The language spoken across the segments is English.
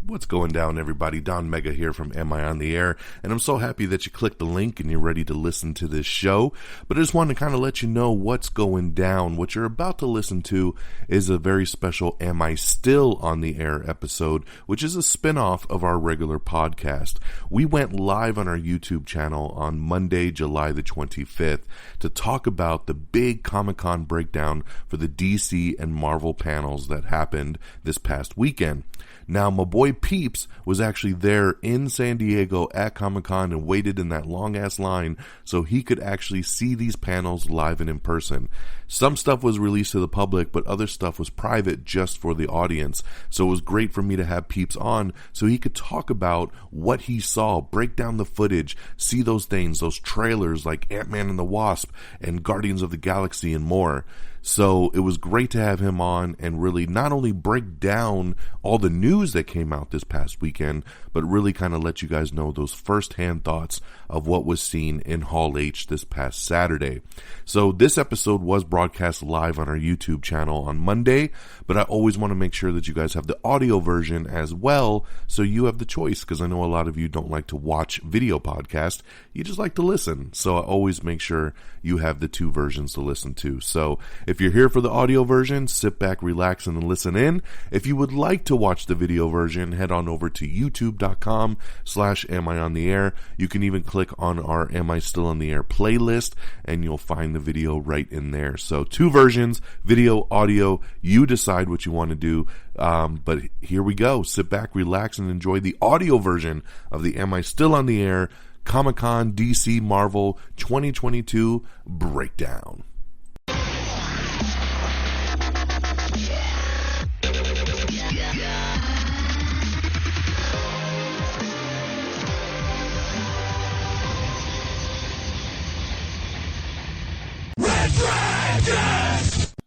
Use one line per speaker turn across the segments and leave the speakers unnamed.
What's going down, everybody? DONMEGA here from Am I on the Air? And I'm so happy that you clicked the link and you're ready to listen to this show. But I just wanted to kind of let you know what's going down. What you're about to listen to is a very special Am I Still on the Air episode, which is a spinoff of our regular podcast. We went live on our YouTube channel on Monday, July the 25th to talk about the big Comic-Con breakdown for the DC and Marvel panels that happened this past weekend. Now, my boy Peeps was actually there in San Diego at Comic-Con and waited in that long-ass line so he could actually see these panels live and in person. Some stuff was released to the public, but other stuff was private just for the audience. So it was great for me to have Peeps on so he could talk about what he saw, break down the footage, see those things, those trailers like Ant-Man and the Wasp and Guardians of the Galaxy and more. So it was great to have him on and really not only break down all the news that came out this past weekend, but really kind of let you guys know those firsthand thoughts of what was seen in Hall H this past Saturday. So this episode was broadcast live on our YouTube channel on Monday, but I always want to make sure that you guys have the audio version as well, so you have the choice, because I know a lot of you don't like to watch video podcasts, you just like to listen. So I always make sure you have the two versions to listen to. So if you're here for the audio version, sit back, relax, and listen in. If you would like to watch the video version, head on over to youtube.com/Am I on the Air. You can even click on our Am I Still on the Air playlist, and you'll find the video right in there. So two versions, video, audio, you decide what you want to do. But here we go. Sit back, relax, and enjoy the audio version of the Am I Still on the Air Comic-Con DC Marvel 2022 breakdown.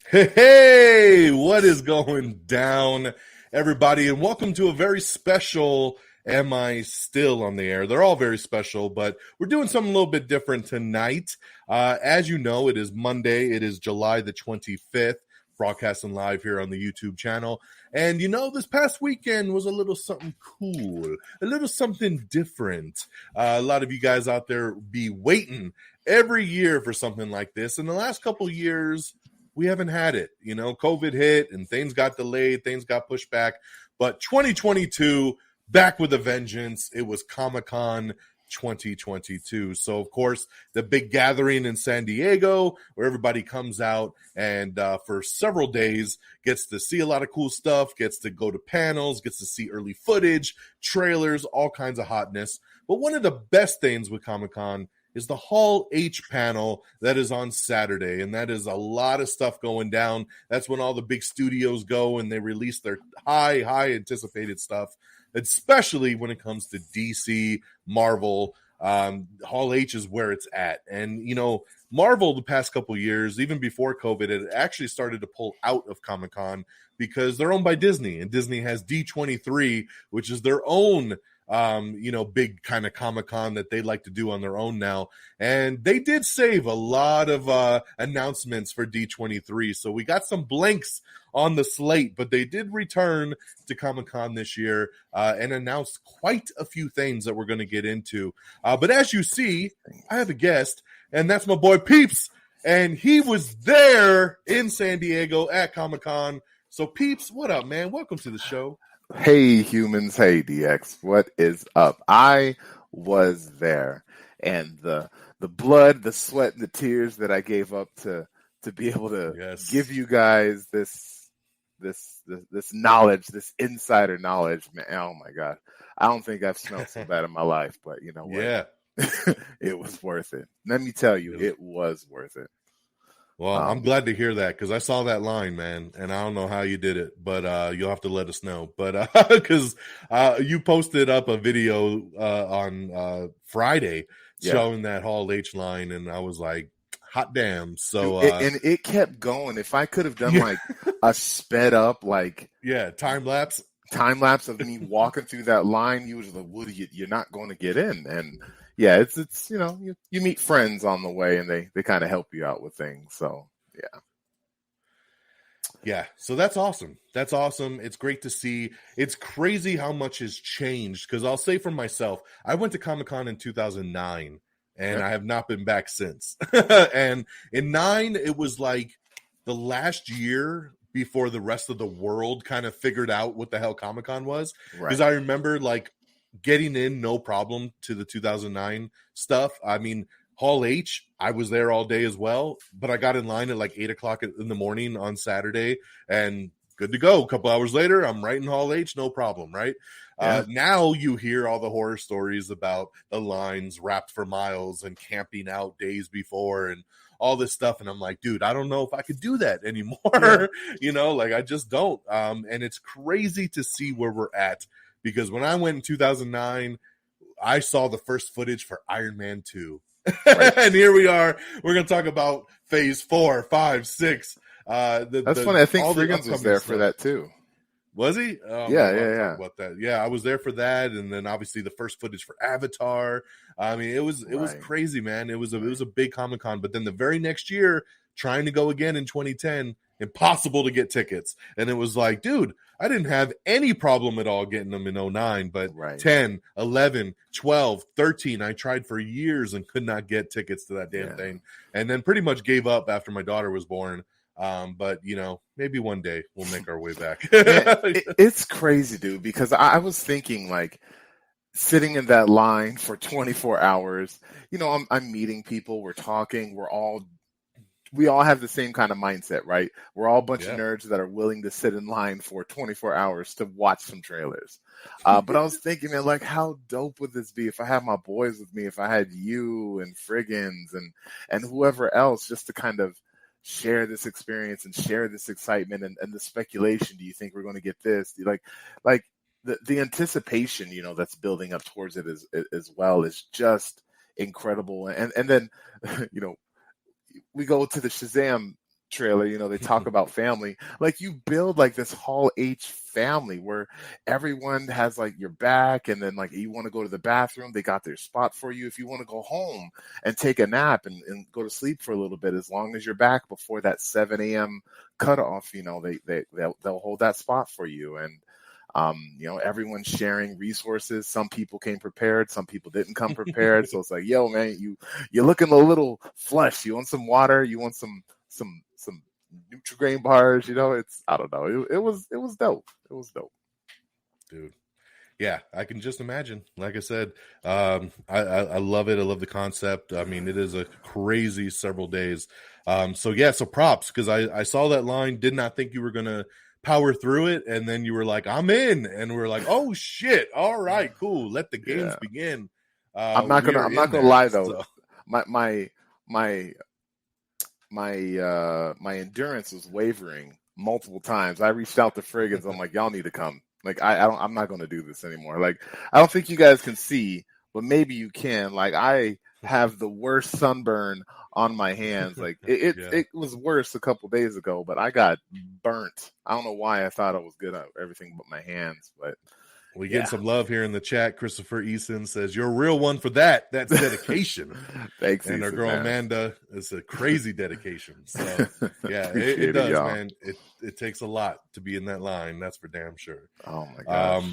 Hey, what is going down, everybody? And welcome to a very special Am I Still on the Air? They're all very special, but we're doing something a little bit different tonight. As you know, it is Monday. It is July the 25th, broadcasting live here on the YouTube channel. And you know, this past weekend was a little something cool, a little something different. A lot of you guys out there be waiting every year for something like this. In the last couple years, we haven't had it. You know, COVID hit and things got delayed, things got pushed back. But 2022, back with a vengeance. It was Comic-Con 2022. So, of course, the big gathering in San Diego where everybody comes out and for several days gets to see a lot of cool stuff, gets to go to panels, gets to see early footage, trailers, all kinds of hotness. But one of the best things with Comic-Con is the Hall H panel that is on Saturday, and that is a lot of stuff going down. That's when all the big studios go and they release their high anticipated stuff, especially when it comes to DC, Marvel. Hall H is where it's at. And, you know, Marvel the past couple years, even before COVID, it actually started to pull out of Comic-Con because they're owned by Disney, and Disney has D23, which is their own big kind of Comic-Con that they like to do on their own now. And they did save a lot of announcements for D23. So we got some blanks on the slate, but they did return to Comic-Con this year and announced quite a few things that we're going to get into. But as you see, I have a guest, and that's my boy Peeps. And he was there in San Diego at Comic-Con. So Peeps, what up, man? Welcome to the show.
Hey humans, hey DX, what is up? I was there, and the blood, the sweat, and the tears that I gave up to be able to give you guys this knowledge, this insider knowledge, man. Oh my God, I don't think I've smelled so bad in my life, but you know what?
Yeah,
it was worth it. Let me tell you, it was worth it.
Well, I'm glad to hear that because I saw that line, man, and I don't know how you did it, but you'll have to let us know. But because you posted up a video on Friday showing that Hall H line, and I was like, hot damn. So
and it kept going. If I could have done like a sped up, like
time lapse
of me walking through that line, you was like, Woody, you're not going to get in. And yeah, it's you know, you meet friends on the way, and they kind of help you out with things. So yeah.
Yeah, so that's awesome. That's awesome. It's great to see. It's crazy how much has changed, because I'll say for myself, I went to Comic-Con in 2009, and I have not been back since. And in 9, it was like the last year before the rest of the world kind of figured out what the hell Comic-Con was. Because I remember like getting in no problem to the 2009 stuff. I mean, Hall H, I was there all day as well, but I got in line at like 8 o'clock in the morning on Saturday and good to go. A couple hours later, I'm right in Hall H, no problem, right? Yeah. Now you hear all the horror stories about the lines wrapped for miles and camping out days before and all this stuff. And I'm like, dude, I don't know if I could do that anymore. Yeah. You know, like I just don't. And it's crazy to see where we're at, because when I went in 2009, I saw the first footage for Iron Man 2. Right. And here we are. We're going to talk about phase 4, 5, 6.
That's funny. I think Friggins was there for that too.
Was he?
Oh, yeah.
About that. Yeah, I was there for that, and then obviously the first footage for Avatar. I mean, it was crazy, man. It was a big Comic-Con, but then the very next year, trying to go again in 2010, impossible to get tickets. And it was like, dude, I didn't have any problem at all getting them in 09, but 10, 11, 12, 13, I tried for years and could not get tickets to that damn thing. And then pretty much gave up after my daughter was born. But you know, maybe one day we'll make our way back.
It's crazy, dude, because I was thinking like sitting in that line for 24 hours, you know, I'm meeting people, we're talking, we all have the same kind of mindset, right? We're all a bunch of nerds that are willing to sit in line for 24 hours to watch some trailers. But I was thinking, man, like, how dope would this be if I had my boys with me, if I had you and Friggins and whoever else, just to kind of share this experience and share this excitement and the speculation. Do you think we're going to get this? Like the anticipation, you know, that's building up towards it as well is just incredible. And then, you know, we go to the Shazam trailer, you know, they talk about family. Like, you build like this Hall H family where everyone has like your back, and then like you want to go to the bathroom, they got their spot for you. If you want to go home and take a nap and go to sleep for a little bit, as long as you're back before that 7 a.m. cutoff, you know, they'll hold that spot for you. And you know, everyone's sharing resources. Some people came prepared, some people didn't come prepared. So it's like, yo, man, you're looking a little flush. You want some water? You want some Nutri-Grain bars? You know, I don't know. It was dope. It was dope,
dude. Yeah, I can just imagine. Like I said, I love it. I love the concept. I mean, it is a crazy several days. So props, because I saw that line, did not think you were gonna power through it, and then you were like, I'm in, and we're like, oh shit, all right, cool, let the games begin.
I'm not gonna lie though, so. my endurance was wavering multiple times. I reached out to Friggins. I'm like, y'all need to come. Like, I'm not gonna do this anymore. Like, I don't think you guys can see, but maybe you can. Like, I have the worst sunburn on my hands. Like, it was worse a couple days ago, but I got burnt. I don't know why I thought I was good at everything but my hands, but
we get some love here in the chat. Christopher Eason says, you're a real one for that. That's dedication.
Thanks,
and
Eason,
our girl, man. Amanda, is a crazy dedication. So, yeah, it does, man. It takes a lot to be in that line. That's for damn sure.
Oh, my gosh.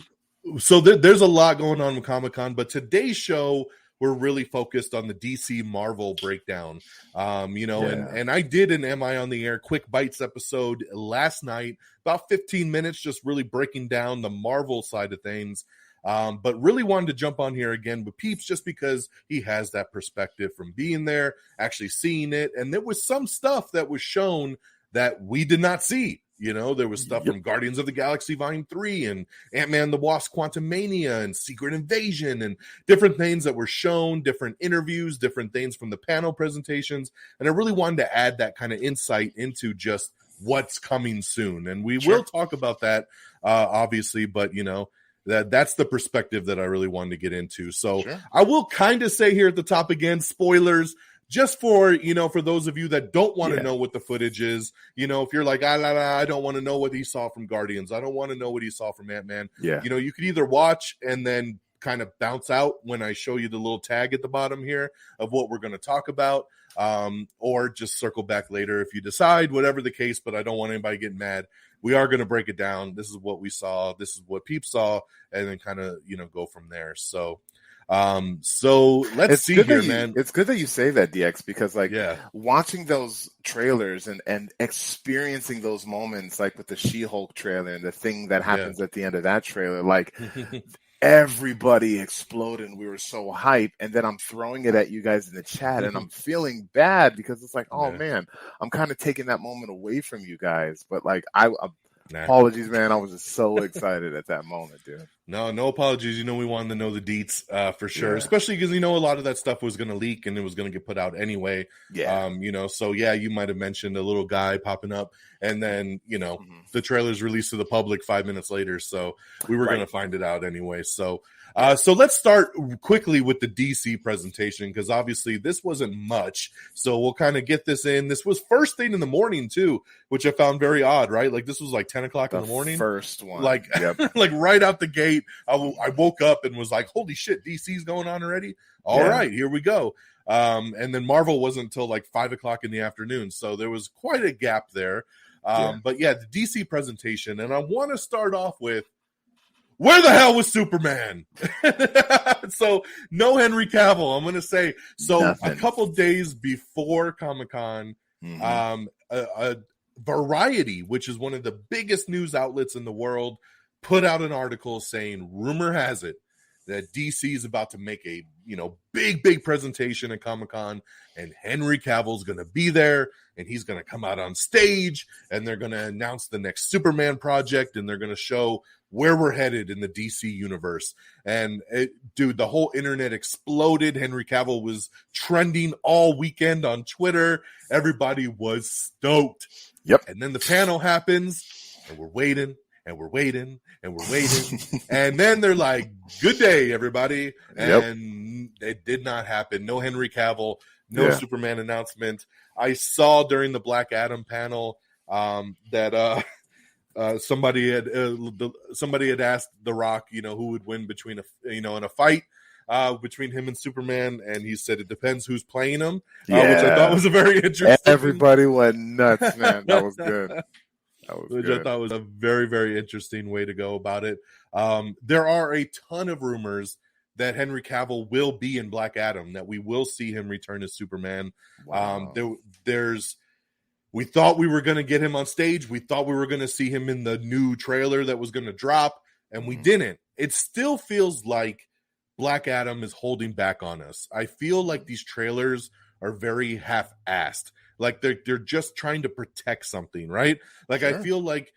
So there's a lot going on with Comic-Con, but today's show, we're really focused on the DC Marvel breakdown. You know, and I did an Am I on the Air Quick Bites episode last night, about 15 minutes, just really breaking down the Marvel side of things. But really wanted to jump on here again with Peeps, just because he has that perspective from being there, actually seeing it. And there was some stuff that was shown that we did not see. You know, there was stuff from Guardians of the Galaxy Volume 3 and Ant-Man the Wasp Quantumania and Secret Invasion and different things that were shown, different interviews, different things from the panel presentations. And I really wanted to add that kind of insight into just what's coming soon. And we will talk about that, obviously, but, you know, that's the perspective that I really wanted to get into. So I will kind of say here at the top again, spoilers. Just for, you know, for those of you that don't want to know what the footage is, you know, if you're like, I don't want to know what he saw from Guardians. I don't want to know what he saw from Ant-Man. Yeah. You know, you could either watch and then kind of bounce out when I show you the little tag at the bottom here of what we're going to talk about. or just circle back later if you decide, whatever the case. But I don't want anybody getting mad. We are going to break it down. This is what we saw. This is what Peeps saw, and then kind of, go from there. So let's see here, man.
It's good that you say that, DX, because watching those trailers and experiencing those moments, like with the She-Hulk trailer and the thing that happens at the end of that trailer, like everybody exploded and we were so hyped. And then I'm throwing it at you guys in the chat and I'm feeling bad because it's like, oh man, I'm kind of taking that moment away from you guys. But like, apologies, man. I was just so excited at that moment, dude.
No apologies. We wanted to know the deets for sure, especially because, a lot of that stuff was going to leak and it was going to get put out anyway.
Yeah.
So you might have mentioned a little guy popping up and then, the trailer's released to the public 5 minutes later. So we were going to find it out anyway. So let's start quickly with the DC presentation, because obviously this wasn't much. So we'll kind of get this in. This was first thing in the morning too, which I found very odd, right? Like this was like 10 o'clock in the morning.
First one.
Like, like right out the gate, I woke up and was like, holy shit, DC's going on already? All right, here we go. And then Marvel wasn't until like 5 o'clock in the afternoon. So there was quite a gap there. But the DC presentation, and I want to start off with, where the hell was Superman? So no Henry Cavill, I'm going to say. So nothing. A couple days before Comic-Con, a Variety, which is one of the biggest news outlets in the world, put out an article saying, rumor has it that DC is about to make a, big presentation at Comic-Con, and Henry Cavill's going to be there, and he's going to come out on stage, and they're going to announce the next Superman project, and they're going to show where we're headed in the DC universe. And the whole internet exploded. Henry Cavill was trending all weekend on Twitter. Everybody was stoked.
Yep.
And then the panel happens, and we're waiting. And we're waiting, and we're waiting. And then they're like, good day, everybody. And it did not happen. No Henry Cavill, no Superman announcement. I saw during the Black Adam panel that somebody had asked The Rock, who would win between in a fight between him and Superman, and he said it depends who's playing him, which I thought was a very interesting.
Everybody went nuts, man. That was good.
Which I thought was a very, very interesting way to go about it. There are a ton of rumors that Henry Cavill will be in Black Adam, that we will see him return as Superman.
Wow.
We thought we were going to get him on stage. We thought we were going to see him in the new trailer that was going to drop, and we didn't. It still feels like Black Adam is holding back on us. I feel like these trailers are very half-assed. Like they're just trying to protect something, right? Like sure. I feel like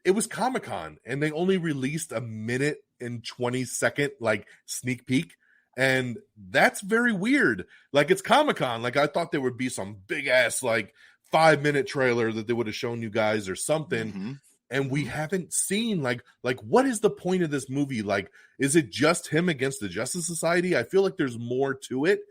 it was Comic-Con and they only released a minute and 20-second like sneak peek, and that's very weird. Like it's Comic-Con. Like I thought there would be some big ass like 5-minute trailer that they would have shown you guys or something. And we haven't seen like what is the point of this movie? Like, is it just him against the Justice Society? I feel like there's more to it.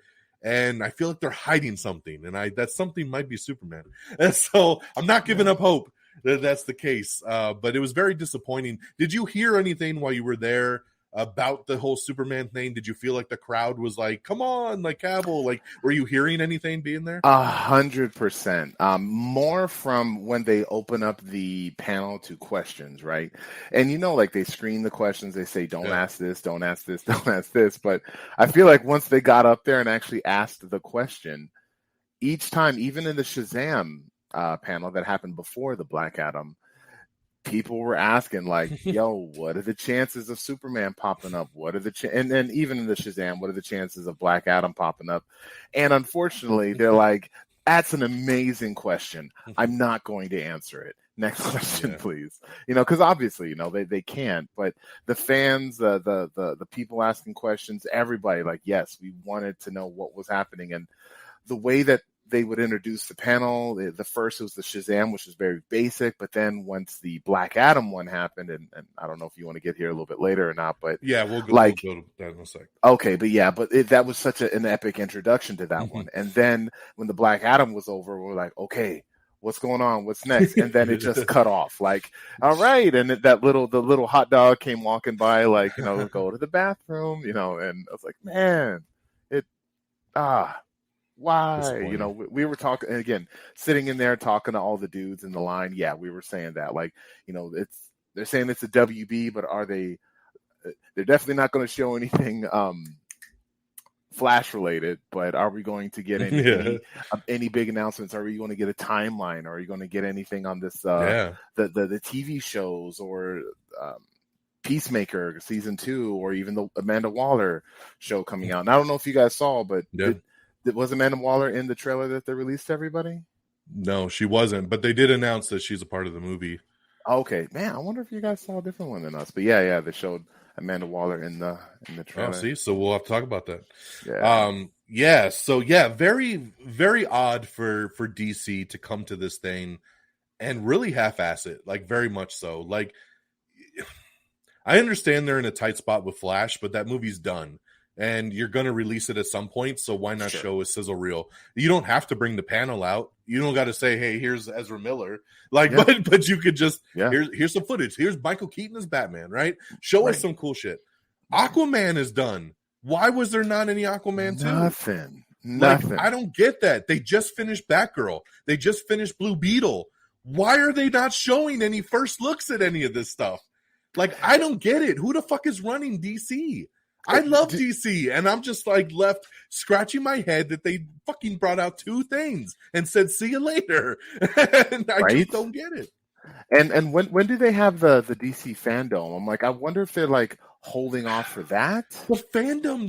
And I feel like they're hiding something, and that something might be Superman. And so I'm not giving up hope that that's the case. But it was very disappointing. Did you hear anything while you were there about the whole Superman thing? Did you feel like the crowd was like, come on, like Cavill? Like, were you hearing anything being there?
100%. More from when they open up the panel to questions, right? And like they screen the questions, they say, don't ask this, don't ask this, don't ask this. But I feel like once they got up there and actually asked the question, each time, even in the Shazam panel that happened before the Black Adam, people were asking like, yo, what are the chances of Superman popping up? What are the and then even in the Shazam, what are the chances of Black Adam popping up? And unfortunately, they're like, that's an amazing question. I'm not going to answer it. Next question, please. Because obviously, they can't. But the fans, the people asking questions, everybody like, yes, we wanted to know what was happening. And the way that they would introduce the panel. The first was the Shazam, which was very basic. But then once the Black Adam one happened, and I don't know if you want to get here a little bit later or not, but
we'll go to that in a second.
Okay, but that was such an epic introduction to that one. And then when the Black Adam was over, we're like, okay, what's going on? What's next? And then it just cut off. Like, all right. And the little hot dog came walking by, like, go to the bathroom, and I was like, man, Why? We were talking again, sitting in there talking to all the dudes in the line. Yeah, we were saying that. Like, they're saying it's a WB, but are they? They're definitely not going to show anything Flash related. But are we going to get any big announcements? Are we going to get a timeline? Are you going to get anything on this? The TV shows or Peacemaker season 2, or even the Amanda Waller show coming out. And I don't know if you guys saw, but was Amanda Waller in the trailer that they released to everybody?
No, she wasn't, but they did announce that she's a part of the movie.
Okay, man, I wonder if you guys saw a different one than us. But yeah, they showed Amanda Waller in the trailer.
Oh, see, so we'll have to talk about that.
Yeah.
So very, very odd for DC to come to this thing and really half-ass it, like very much so. Like, I understand they're in a tight spot with Flash, but that movie's done. And you're going to release it at some point, so why not show a sizzle reel? You don't have to bring the panel out. You don't got to say, hey, here's Ezra Miller. But you could just, here's some footage. Here's Michael Keaton as Batman, right? Show us some cool shit. Aquaman is done. Why was there not any Aquaman 2?
Nothing.
Like, I don't get that. They just finished Batgirl. They just finished Blue Beetle. Why are they not showing any first looks at any of this stuff? Like, I don't get it. Who the fuck is running DC? I love DC, and I'm just like left scratching my head that they fucking brought out 2 things and said, see you later. And I just don't get it.
And when do they have the DC fandom? I'm like, I wonder if they're like holding off for that.
The fandom,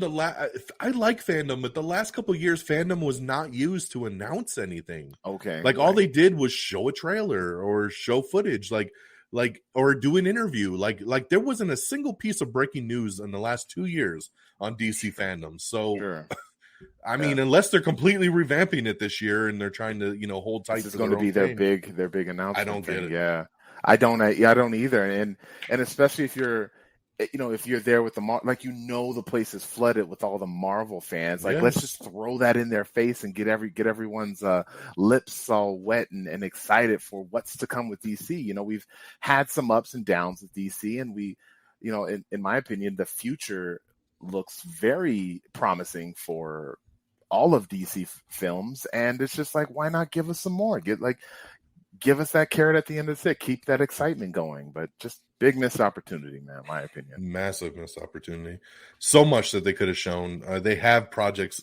I like fandom, but the last couple of years, fandom was not used to announce anything.
Okay.
Like, all they did was show a trailer or show footage, like or do an interview. Like there wasn't a single piece of breaking news in the last 2 years on DC fandom. So I mean, unless they're completely revamping it this year and they're trying to, hold tight.
It's going to be their big announcement.
I don't get it.
Yeah, I don't either. And especially if you're, if you're there with the the place is flooded with all the Marvel fans. Like, let's just throw that in their face and get everyone's lips all wet and excited for what's to come with DC. We've had some ups and downs with DC, and we, in my opinion, the future looks very promising for all of DC films. And it's just like, why not give us some more? Give us that carrot at the end of the stick. Keep that excitement going. But just big missed opportunity, man, in my opinion.
Massive missed opportunity. So much that they could have shown. They have projects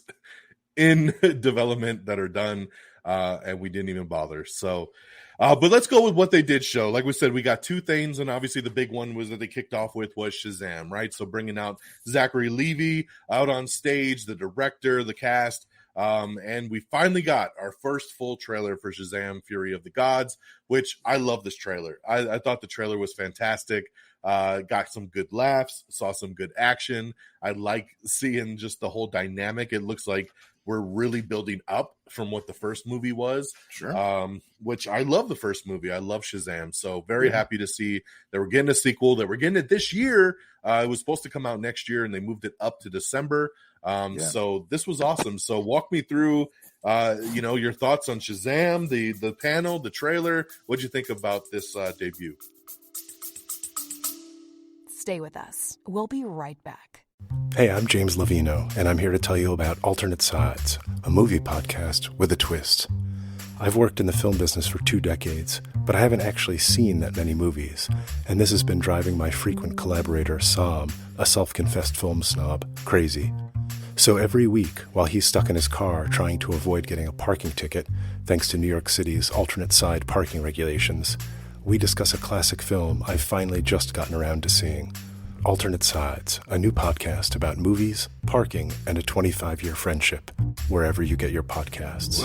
in development that are done, and we didn't even bother. So, but let's go with what they did show. Like we said, we got 2 things, and obviously the big one was that they kicked off with was Shazam, right? So bringing out Zachary Levi out on stage, the director, the cast. And we finally got our first full trailer for Shazam Fury of the Gods, which I love this trailer. I thought the trailer was fantastic. Got some good laughs, saw some good action. I like seeing just the whole dynamic. It looks like we're really building up from what the first movie was, which I love the first movie. I love Shazam. So very happy to see that we're getting a sequel, that we're getting it this year. It was supposed to come out next year, and they moved it up to December. So this was awesome. So walk me through, your thoughts on Shazam, the panel, the trailer. What'd you think about this debut?
Stay with us. We'll be right back.
Hey, I'm James Lovino, and I'm here to tell you about Alternate Sides, a movie podcast with a twist. I've worked in the film business for 2 decades, but I haven't actually seen that many movies, and this has been driving my frequent collaborator, Sam, a self-confessed film snob, crazy. So every week, while he's stuck in his car trying to avoid getting a parking ticket, thanks to New York City's alternate side parking regulations, we discuss a classic film I've finally just gotten around to seeing. Alternate Sides, a new podcast about movies, parking, and a 25-year friendship, wherever you get your podcasts.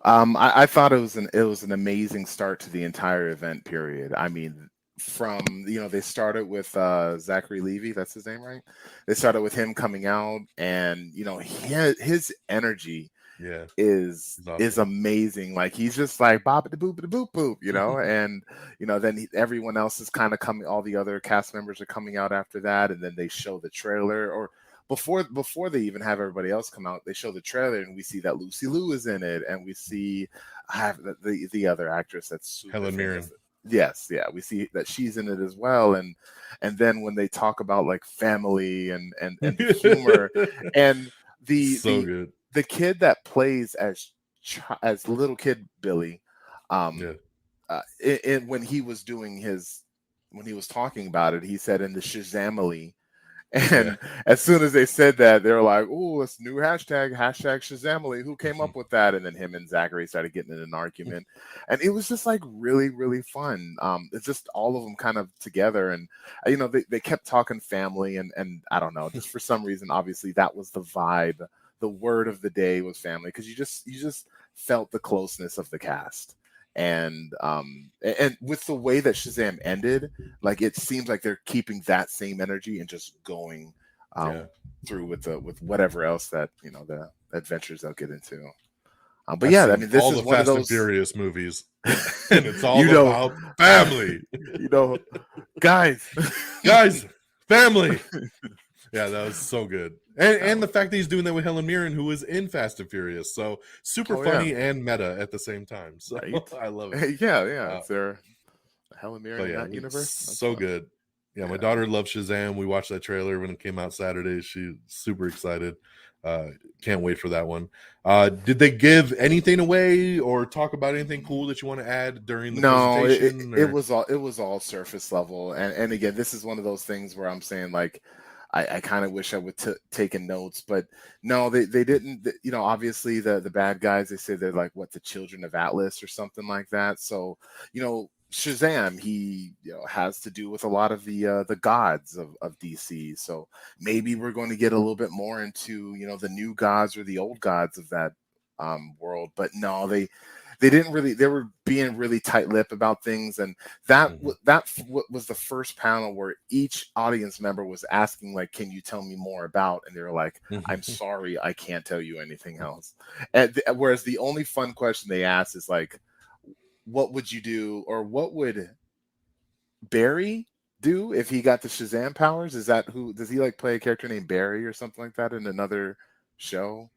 I thought it was an amazing start to the entire event period. I mean, from they started with Zachary Levi, that's his name, right? They started with him coming out, and his energy is amazing. Like, he's just like bop the boop the boop boop, and then everyone else is kind of coming. All the other cast members are coming out after that, and then they show the trailer, or before they even have everybody else come out, they show the trailer, and we see that Lucy Liu is in it, and we see the other actress that's
Helen Mirren.
Yes, yeah, we see that she's in it as well, and then when they talk about like family and the humor and the
So good.
the kid that plays as little kid Billy, um,
Yeah.
when he was doing when he was talking about it, he said in the Shazamily.
Yeah.
And as soon as they said that, they were like, "Oh, it's new hashtag Shazamily. Who came up with that?" And then him and Zachary started getting in an argument, and it was just like really, really fun. It's just all of them kind of together, and they kept talking family, and I don't know, just for some reason, obviously that was the vibe. The word of the day was family, because you just felt the closeness of the cast. And with the way that Shazam ended, like it seems like they're keeping that same energy and just going through with whatever else that the adventures they'll get into. But yeah, I mean, this is one of those
Fast and Furious movies, and it's all about family.
Guys,
family. Yeah, that was so good. And the fact that he's doing that with Helen Mirren, who was in Fast and Furious. So super funny and meta at the same time. So I love it.
Yeah. It's their Helen Mirren in that universe.
So good. Yeah, my daughter loves Shazam. We watched that trailer when it came out Saturday. She's super excited. Can't wait for that one. Did they give anything away or talk about anything cool that you want to add during the presentation?
It was all surface level. And again, this is one of those things where I'm saying, like, I kind of wish I would taken notes, but no, they didn't. Obviously the bad guys, they say they're like the children of Atlas or something like that. So Shazam, he has to do with a lot of the gods of DC. So maybe we're going to get a little bit more into the new gods or the old gods of that world. But no, they didn't really. They were being really tight-lipped about things, and that was the first panel where each audience member was asking, like, "Can you tell me more about?" And they were like, "I'm sorry, I can't tell you anything else." And whereas the only fun question they asked is like, "What would you do, or what would Barry do if he got the Shazam powers?" Is that who does he like play a character named Barry or something like that in another show?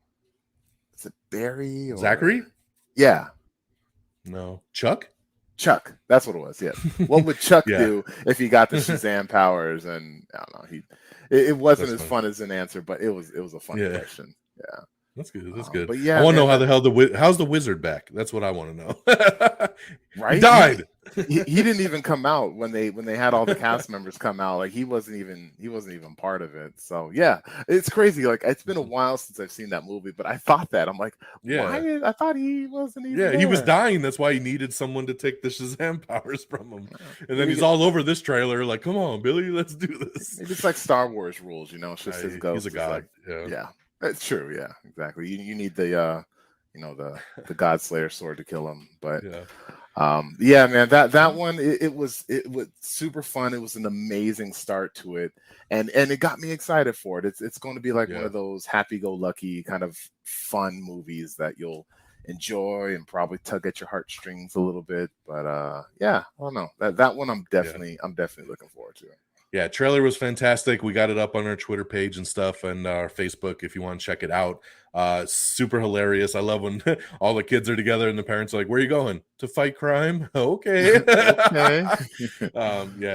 Is it Barry or
Zachary?
Yeah.
No. Chuck,
that's what it was. Yeah. What would Chuck do if he got the Shazam powers? And I don't know. It wasn't as fun as an answer, but it was a fun question. Yeah.
That's good. That's good.
But yeah,
I want to know how the hell how's the wizard back? That's what I want to know.
Right?
He died.
He didn't even come out when they had all the cast members come out. Like he wasn't even part of it. So yeah, it's crazy. Like it's been a while since I've seen that movie, but I thought that I'm like, why? I thought he wasn't even.
Yeah, he was dying. That's why he needed someone to take the Shazam powers from him. And then he's all over this trailer. Like, come on, Billy, let's do this.
Maybe it's like Star Wars rules. It's just his ghost.
He's a god.
Like, yeah. That's true. Yeah, exactly. You need the the God Slayer sword to kill him. But man, that one it was super fun. It was an amazing start to it, and it got me excited for it. It's going to be like one of those happy-go-lucky kind of fun movies that you'll enjoy and probably tug at your heartstrings a little bit. But I don't know, that one I'm definitely looking forward to.
Yeah, trailer was fantastic. We got it up on our Twitter page and stuff and our Facebook if you want to check it out. Super hilarious. I love when all the kids are together and the parents are like, "Where are you going? To fight crime?" Okay.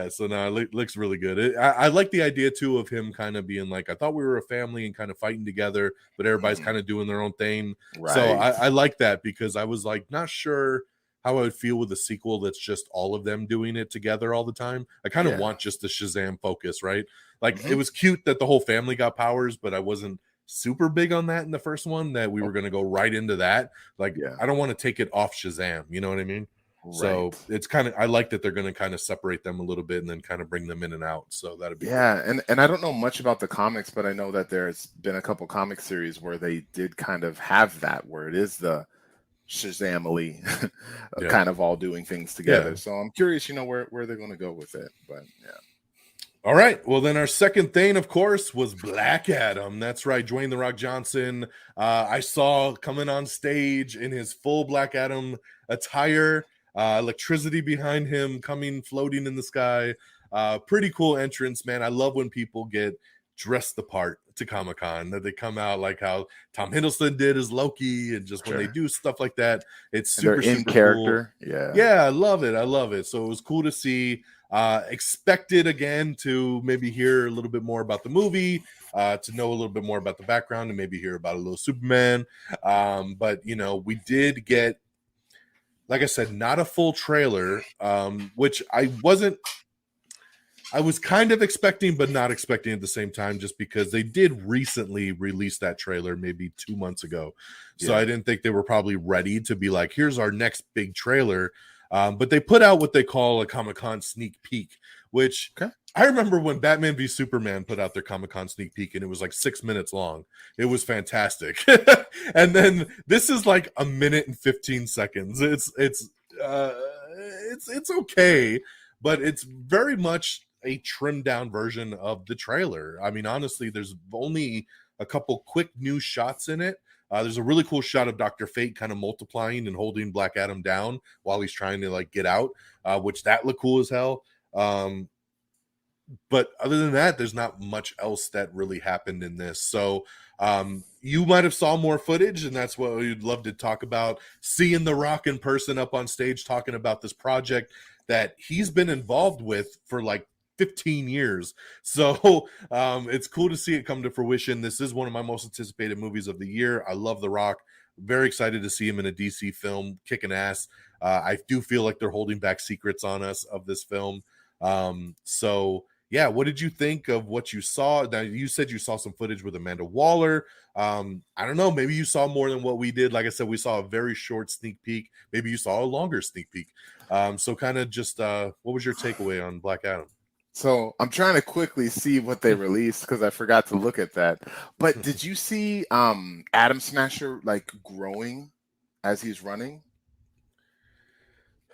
So no, it looks really good. I like the idea too of him kind of being like, I thought we were a family and kind of fighting together, but everybody's kind of doing their own thing. Right. So I like that because I was like not sure how I would feel with a sequel that's just all of them doing it together all the time. I kind of want just the Shazam focus, right? Like it was cute that the whole family got powers, but I wasn't super big on that in the first one, that we were going to go right into that. Like, I don't want to take it off Shazam. You know what I mean? Right. So it's kind of, I like that they're going to kind of separate them a little bit and then kind of bring them in and out. So that'd be
cool. And I don't know much about the comics, but I know that there's been a couple comic series where they did kind of have that, where it is the Shazamily kind of all doing things together. So I'm curious, where they're going to go with it. But
all right. Well, then our second thing, of course, was Black Adam. That's right. Dwayne "The Rock" Johnson. I saw coming on stage in his full Black Adam attire, electricity behind him, floating in the sky. Pretty cool entrance, man. I love when people get dress the part to Comic-Con, that they come out like how Tom Hiddleston did as Loki, and just when they do stuff like that, it's super,
they're in
super
character.
cool.
Yeah.
Yeah, I love it. So it was cool to see. Expected again to maybe hear a little bit more about the movie, to know a little bit more about the background, and maybe hear about a little Superman. But we did get, like I said, not a full trailer, which I was kind of expecting, but not expecting at the same time, just because they did recently release that trailer maybe 2 months ago. So I didn't think they were probably ready to be like, here's our next big trailer. But they put out what they call a Comic-Con sneak peek, which I remember when Batman v Superman put out their Comic-Con sneak peek, and it was like 6 minutes long. It was fantastic. And then this is like 1 minute and 15 seconds. It's okay, but it's very much a trimmed down version of the trailer. I mean, honestly, there's only a couple quick new shots in it. There's a really cool shot of Dr. Fate kind of multiplying and holding Black Adam down while he's trying to like get out, which that looked cool as hell. But other than that, there's not much else that really happened in this. So you might have saw more footage, and that's what we'd love to talk about. Seeing The Rock in person up on stage talking about this project that he's been involved with for like 15 years. So it's cool to see it come to fruition. This is one of my most anticipated movies of the year. I love The Rock. Very excited to see him in a DC film kicking ass. I do feel like they're holding back secrets on us of this film. So yeah, what did you think of what you saw? Now, you said you saw some footage with Amanda Waller. I don't know, maybe you saw more than what we did. Like I said, we saw a very short sneak peek. Maybe you saw a longer sneak peek. So kind of just what was your takeaway on Black Adam?
So I'm trying to quickly see what they released because I forgot to look at that. But did you see Atom Smasher like growing as he's running?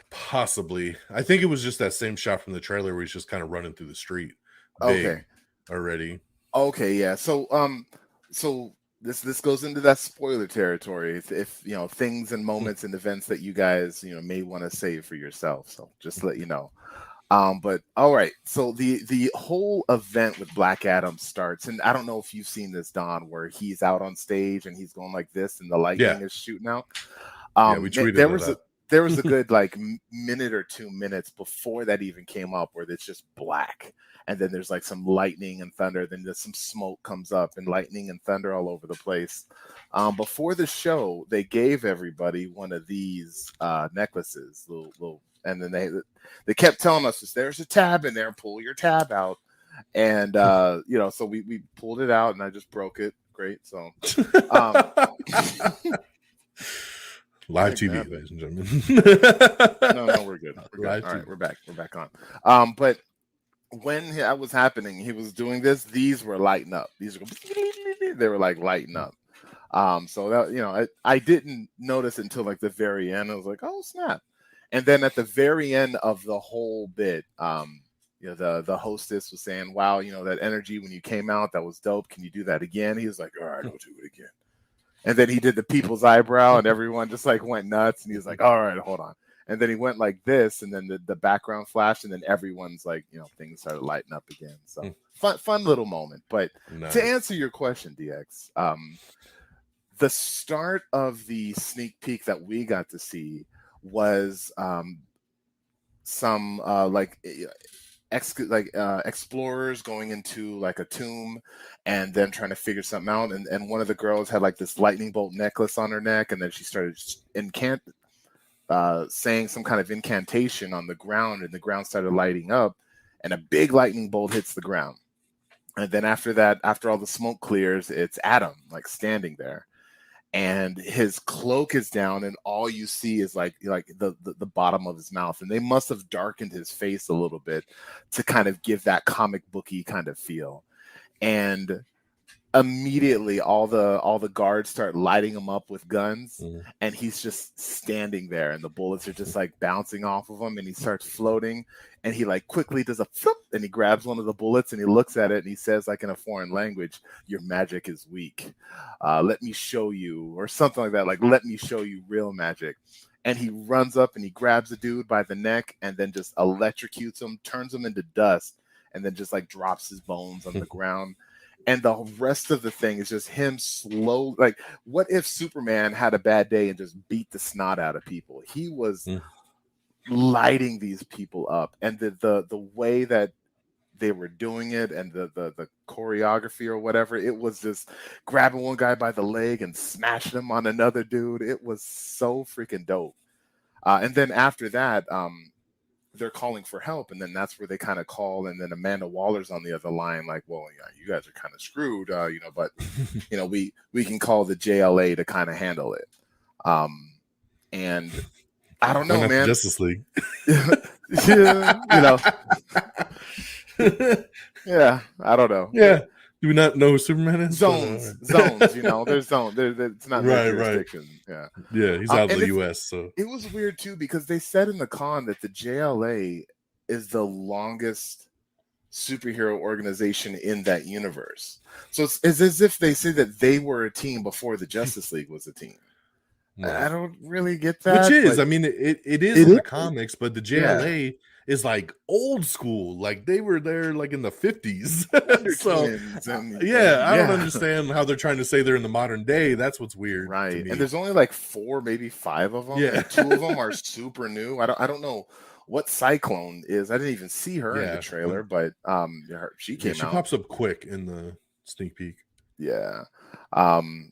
Possibly. I think it was just that same shot from the trailer where he's just kind of running through the street. Big already.
Okay, yeah. So so this goes into that spoiler territory. If things and moments and events that you guys may want to save for yourself. So just let you know. But all right, so the whole event with Black Adam starts, and I don't know if you've seen this, Don, where he's out on stage and he's going like this, and the lightning is shooting out.
We tweeted
there was a good like minute or 2 minutes before that even came up where it's just black, and then there's like some lightning and thunder, then there's some smoke comes up and lightning and thunder all over the place. Before the show, they gave everybody one of these necklaces, little. And then they kept telling us, there's a tab in there, pull your tab out. And, so we pulled it out and I just broke it. Great. So,
live TV, ladies and gentlemen.
No, we're good. All right, we're back on. But when that was happening, he was doing this, these were lighting up. They were like lighting up. So that, I didn't notice until like the very end. I was like, oh, snap. And then at the very end of the whole bit, the hostess was saying, wow, that energy when you came out, that was dope. Can you do that again? He was like, all right, I'll do it again. And then he did the people's eyebrow and everyone just like went nuts. And he was like, all right, hold on. And then he went like this, and then the background flashed, and then everyone's like, things started lighting up again. So fun little moment. But to answer your question, DX, the start of the sneak peek that we got to see was some explorers going into like a tomb and then trying to figure something out, and one of the girls had like this lightning bolt necklace on her neck, and then she started saying some kind of incantation on the ground, and the ground started lighting up, and a big lightning bolt hits the ground. And then after that, after all the smoke clears, it's Adam like standing there. And his cloak is down, and all you see is like the bottom of his mouth. And they must have darkened his face a little bit to kind of give that comic booky kind of feel. And immediately all the guards start lighting him up with guns, and he's just standing there, and the bullets are just like bouncing off of him, and he starts floating, and he like quickly does a flip, and he grabs one of the bullets, and he looks at it, and he says like in a foreign language, your magic is weak, let me show you, or something like that, like let me show you real magic. And he runs up and he grabs the dude by the neck and then just electrocutes him, turns him into dust, and then just like drops his bones on the ground. And the rest of the thing is just him slow. Like, what if Superman had a bad day and just beat the snot out of people? He was lighting these people up, and the way that they were doing it, and the choreography or whatever, it was just grabbing one guy by the leg and smashing him on another dude. It was so freaking dope. And then after that, they're calling for help, and then that's where they kind of call, and then Amanda Waller's on the other line, like, well, yeah, you guys are kind of screwed, but we can call the JLA to kind of handle it. And I don't know, man.
Justice League.
Yeah, yeah, I don't know.
Yeah. Do we not know who Superman is?
Zones, there's zones. It's not jurisdiction. Yeah.
Yeah, he's out of the U.S., so.
It was weird, too, because they said in the con that the JLA is the longest superhero organization in that universe. So it's as if they say that they were a team before the Justice League was a team. No. I don't really get that.
Which is, I mean, it is in the comics, but the JLA is like old school. Like they were there like in the 50s. So I don't understand how they're trying to say they're in the modern day. That's what's weird.
Right. And there's only like 4, maybe 5 of them. Yeah. And 2 of them are super new. I don't know what Cyclone is. I didn't even see her in the trailer, but she came out.
She pops up quick in the sneak peek.
Yeah.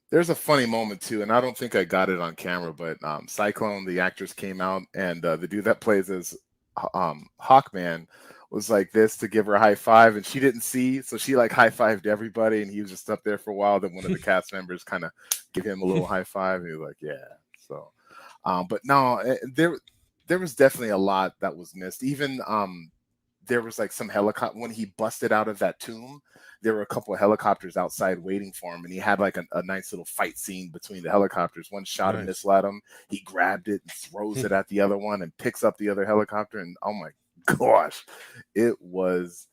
There's a funny moment too, and I don't think I got it on camera, but Cyclone, the actress, came out, and the dude that plays as Hawkman was like this to give her a high five, and she didn't see, so she like high fived everybody, and he was just up there for a while. Then one of the cast members kind of give him a little high five, and he was like, yeah. So, but no, there was definitely a lot that was missed. Even there was like some helicopter when he busted out of that tomb. There were a couple of helicopters outside waiting for him, and he had like a nice little fight scene between the helicopters. One shot and missile at him. He grabbed it and throws it at the other one and picks up the other helicopter. And oh my gosh, it was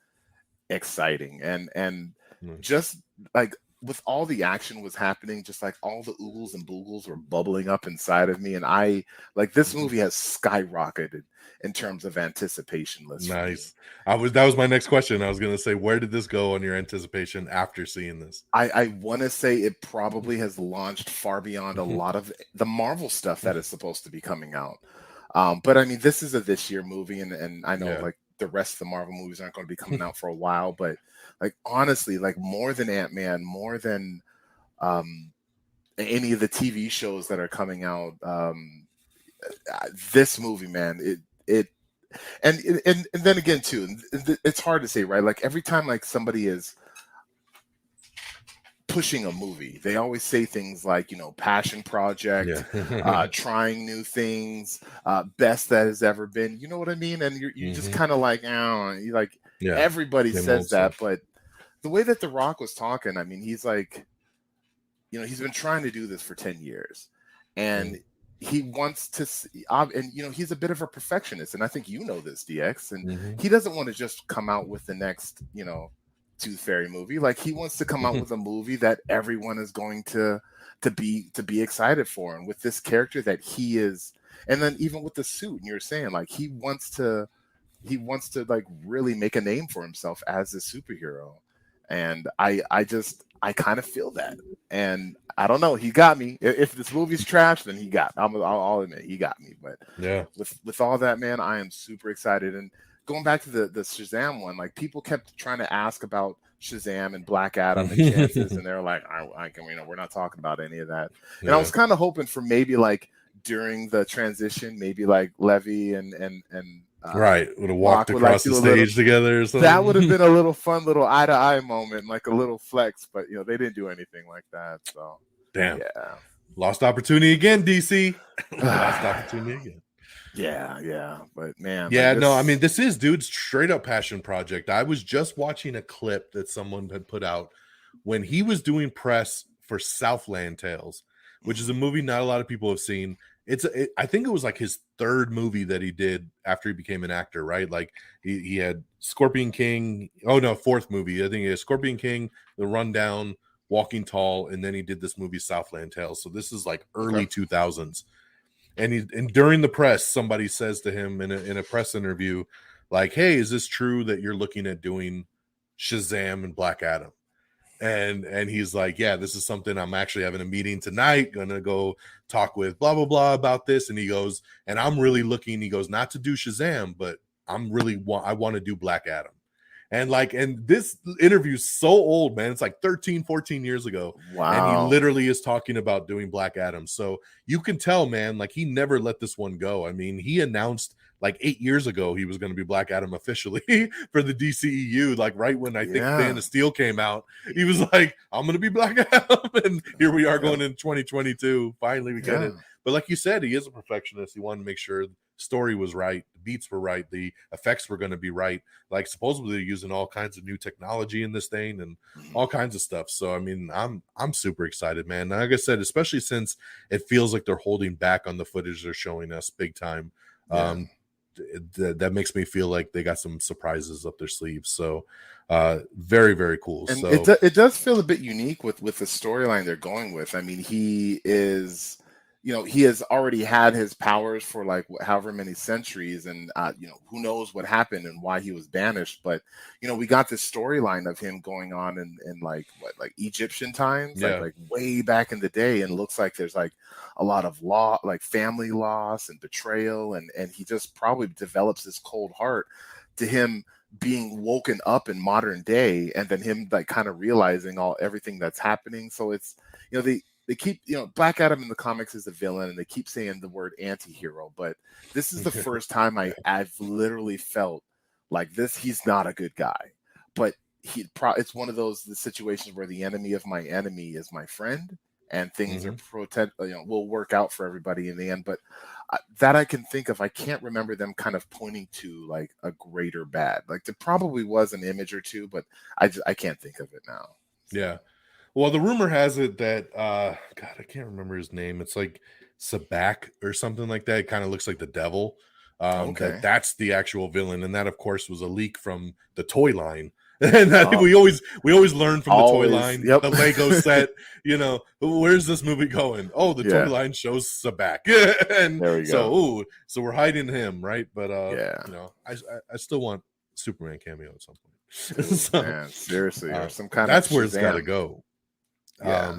exciting. And just like with all the action was happening, just like all the oogles and boogles were bubbling up inside of me. And I like this movie has skyrocketed in terms of anticipation list.
Nice. That was my next question. I was going to say, where did this go on your anticipation after seeing this?
I want to say it probably has launched far beyond a lot of the Marvel stuff that is supposed to be coming out. But I mean, this is a this year movie, and I know like the rest of the Marvel movies aren't going to be coming out for a while, but like honestly, like more than Ant-Man, more than any of the TV shows that are coming out, this movie, man, and then again too, it's hard to say, right? Like every time like somebody is pushing a movie, they always say things like, passion project, trying new things, best that has ever been, you know what I mean? And you just kind of like, everybody says that, but the way that The Rock was talking, I mean, he's like, he's been trying to do this for 10 years, and he wants to, and he's a bit of a perfectionist, and I think this, DX, and he doesn't want to just come out with the next, Tooth Fairy movie. Like he wants to come out with a movie that everyone is going to be excited for, and with this character that he is, and then even with the suit, and you're saying like he wants to like really make a name for himself as a superhero, and I kind of feel that, and I don't know, he got me. If this movie's trash, then he got me. I'll admit he got me, but with all that, man, I am super excited. And going back to the Shazam one, like people kept trying to ask about Shazam and Black Adam and chances, and they're like, we're not talking about any of that. And I was kind of hoping for maybe like during the transition, maybe like Levy and
would have walked across the stage together or something.
That would have been a little fun little eye to eye moment, like a little flex, but they didn't do anything like that. So
damn, lost opportunity again, DC. Lost opportunity again.
Yeah, but man,
I mean, this is, dude, straight up passion project. I was just watching a clip that someone had put out when he was doing press for Southland Tales, which is a movie not a lot of people have seen. I think it was like his 3rd movie that he did after he became an actor, right? Like he had Scorpion King. Oh no, 4th movie. I think he had Scorpion King, The Rundown, Walking Tall, and then he did this movie Southland Tales. So this is like early 2000s. And during the press, somebody says to him in a press interview, like, "Hey, is this true that you're looking at doing Shazam and Black Adam?" And he's like, yeah, this is something I'm actually having a meeting tonight, gonna go talk with blah blah blah about this. And he goes, and I'm really looking, he goes, not to do Shazam, but I want to do Black Adam. And this interview's so old, man. It's like 13, 14 years ago.
Wow.
And he literally is talking about doing Black Adam. So you can tell, man, like he never let this one go. I mean, he announced like 8 years ago he was going to be Black Adam officially for the DCEU. Like right when I think Man of Steel came out, he was like, I'm going to be Black Adam. And here we are going in 2022. Finally, we get it. But like you said, he is a perfectionist. He wanted to make sure story was right, the beats were right, the effects were going to be right. Like supposedly they're using all kinds of new technology in this thing and all kinds of stuff. So I mean, I'm super excited, man. Like I said, especially since it feels like they're holding back on the footage they're showing us big time. That makes me feel like they got some surprises up their sleeves. So very, very cool.
And
so
it does feel a bit unique with the storyline they're going with. I mean, he is, he has already had his powers for like however many centuries, and who knows what happened and why he was banished. But we got this storyline of him going on in like Egyptian times, like way back in the day, and it looks like there's like a lot of like family loss and betrayal, and he just probably develops this cold heart to him being woken up in modern day, and then him like kind of realizing everything that's happening. So it's they keep, Black Adam in the comics is a villain, and they keep saying the word anti-hero, but this is the first time I've literally felt like this. He's not a good guy, but it's one of the situations where the enemy of my enemy is my friend, and things will work out for everybody in the end. But that I can think of, I can't remember them kind of pointing to like a greater bad. Like there probably was an image or two, but I can't think of it now.
Yeah. Well, the rumor has it that God, I can't remember his name. It's like Sabak or something like that. It kind of looks like the devil. That's the actual villain, and that, of course, was a leak from the toy line. And we always learn from the toy line, the Lego set. Where's this movie going? Oh, the toy line shows Sabak, and
there we go.
So we're hiding him, right? But I still want Superman cameo at some point.
So, man, seriously, or some kind
that's
of
where it's got to go.
Yeah.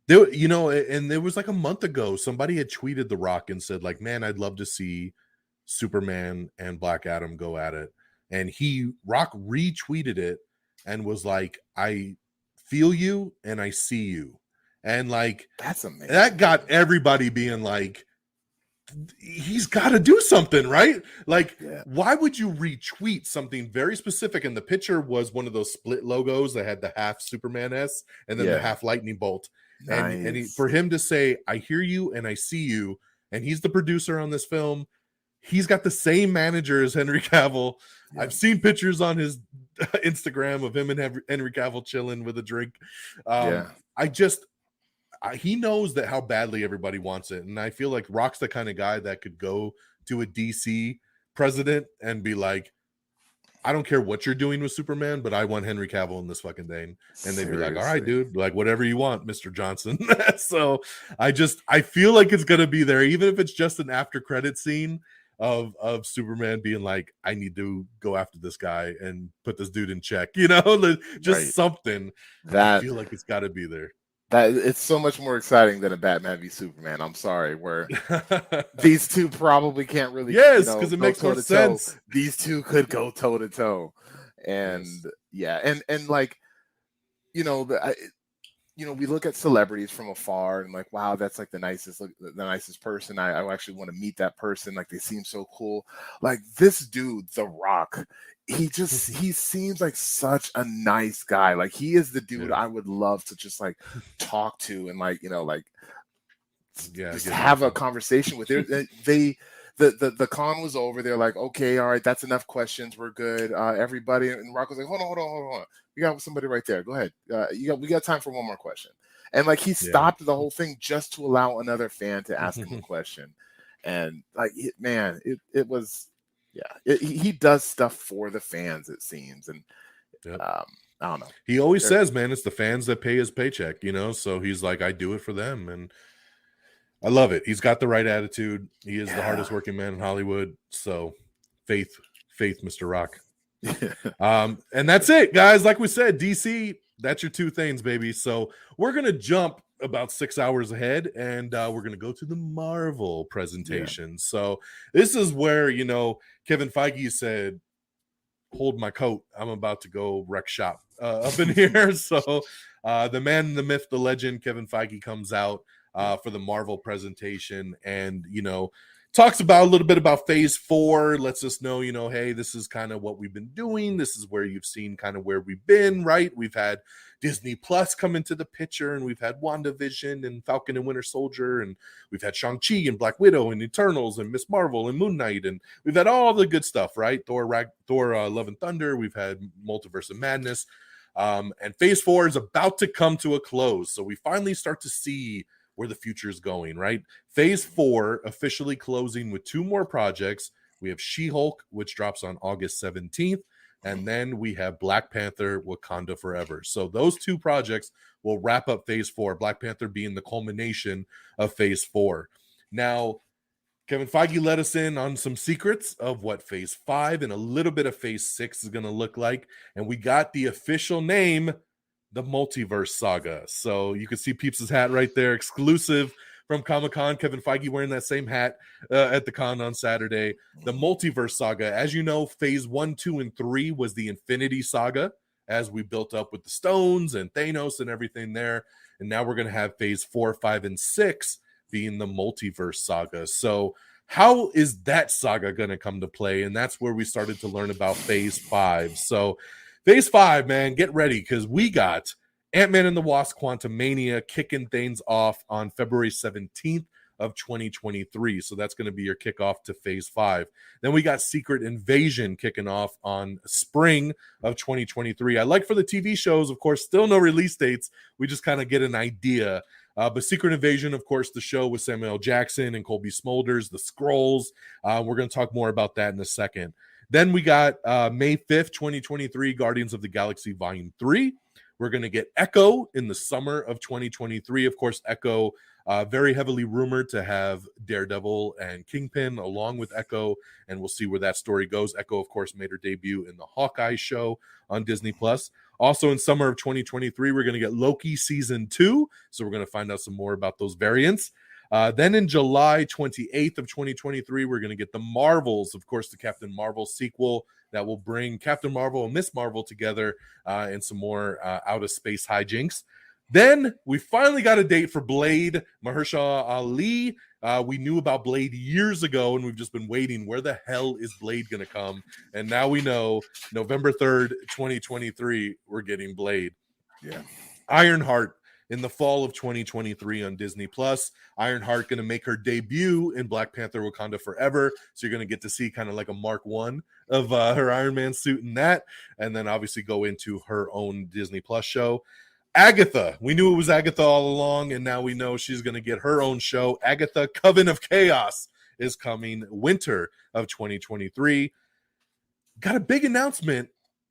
And there was like a month ago, somebody had tweeted The Rock and said, like, man, I'd love to see Superman and Black Adam go at it. And Rock retweeted it and was like, I feel you and I see you. And like,
that's amazing.
That got everybody being like, he's got to do something, right? Like, why would you retweet something very specific? And the picture was one of those split logos that had the half Superman S and then the half lightning bolt.
Nice.
And for him to say, I hear you and I see you, and he's the producer on this film. He's got the same manager as Henry Cavill. I've seen pictures on his Instagram of him and Henry Cavill chilling with a drink. He knows that how badly everybody wants it. And I feel like Rock's the kind of guy that could go to a DC president and be like, I don't care what you're doing with Superman, but I want Henry Cavill in this fucking thing. And they'd be like, all right, dude, like whatever you want, Mr. Johnson. So I feel like it's going to be there, even if it's just an after credit scene of Superman being like, I need to go after this guy and put this dude in check, just something that I feel like it's got to be there.
That it's so much more exciting than a Batman v Superman. I'm sorry, where these two probably can't really.
Yes, because it makes more sense.
These two could go toe to toe, and and like, we look at celebrities from afar and like, wow, that's like the nicest person. I actually want to meet that person. Like they seem so cool. Like this dude, The Rock. He seems like such a nice guy. Like he is the dude I would love to just like talk to and like, just have a conversation with. The con was over. They're like, okay, all right, that's enough questions. We're good. Everybody. And Rock was like, hold on. We got somebody right there. Go ahead. We got time for one more question. And like he stopped the whole thing just to allow another fan to ask him a question. And like, it was. Yeah, he does stuff for the fans, it seems, and I don't know.
He always says, "Man, it's the fans that pay his paycheck," So he's like, "I do it for them," and I love it. He's got the right attitude. He is the hardest working man in Hollywood. So, faith, Mr. Rock. And that's it, guys. Like we said, DC That's your two things, baby. So we're going to jump about 6 hours ahead, and we're going to go to the Marvel presentation. Yeah. So this is where, Kevin Feige said, hold my coat. I'm about to go wreck shop up in here. So the man, the myth, the legend, Kevin Feige comes out for the Marvel presentation and, talks about a little bit about phase 4, lets us know, hey, this is kind of what we've been doing. This is where you've seen kind of where we've been, right? We've had Disney Plus come into the picture, and we've had WandaVision and Falcon and Winter Soldier, and we've had Shang-Chi and Black Widow and Eternals and Miss Marvel and Moon Knight, and we've had all the good stuff, right? Thor, Love and Thunder. We've had Multiverse of Madness. And phase 4 is about to come to a close. So we finally start to see where the future is going, right? Phase 4 officially closing with 2 more projects. We have She-Hulk, which drops on August 17th, and then we have Black Panther, Wakanda Forever. So those 2 projects will wrap up phase 4, Black Panther being the culmination of phase 4. Now, Kevin Feige let us in on some secrets of what phase 5 and a little bit of phase 6 is going to look like, and we got the official name, the Multiverse Saga. So you can see Peeps' hat right there, exclusive from Comic-Con. Kevin Feige wearing that same hat at the con on Saturday. The Multiverse Saga, as you know, phase 1, 2, and 3 was the Infinity Saga, as we built up with the stones and Thanos and everything there. And now we're going to have phase 4, 5, and 6 being the Multiverse Saga. So how is that saga going to come to play? And that's where we started to learn about phase 5. So phase 5, man, get ready, because we got Ant-Man and the Wasp: Quantumania kicking things off on February 17th of 2023. So that's going to be your kickoff to phase 5. Then we got Secret Invasion kicking off on spring of 2023. I like for the TV shows, of course, still no release dates. We just kind of get an idea. But Secret Invasion, of course, the show with Samuel L. Jackson and Colby Smulders, the Skrulls. We're going to talk more about that in a second. Then we got May 5th, 2023, Guardians of the Galaxy Volume 3. We're going to get Echo in the summer of 2023. Of course, Echo, very heavily rumored to have Daredevil and Kingpin along with Echo, and we'll see where that story goes. Echo, of course, made her debut in the Hawkeye show on Disney+. Also in summer of 2023, we're going to get Loki Season 2, so we're going to find out some more about those variants. Then in July 28th of 2023, we're going to get the Marvels, of course, the Captain Marvel sequel that will bring Captain Marvel and Miss Marvel together and some more out-of-space hijinks. Then we finally got a date for Blade, Mahershala Ali. We knew about Blade years ago, and we've just been waiting. Where the hell is Blade going to come? And now we know, November 3rd, 2023, we're getting Blade.
Yeah.
Ironheart in the fall of 2023 on Disney+. Ironheart going to make her debut in Black Panther Wakanda Forever. So you're going to get to see kind of like a Mark I of her Iron Man suit in that. And then obviously go into her own Disney+ show. Agatha. We knew it was Agatha all along, and now we know she's going to get her own show. Agatha, Coven of Chaos is coming winter of 2023. Got a big announcement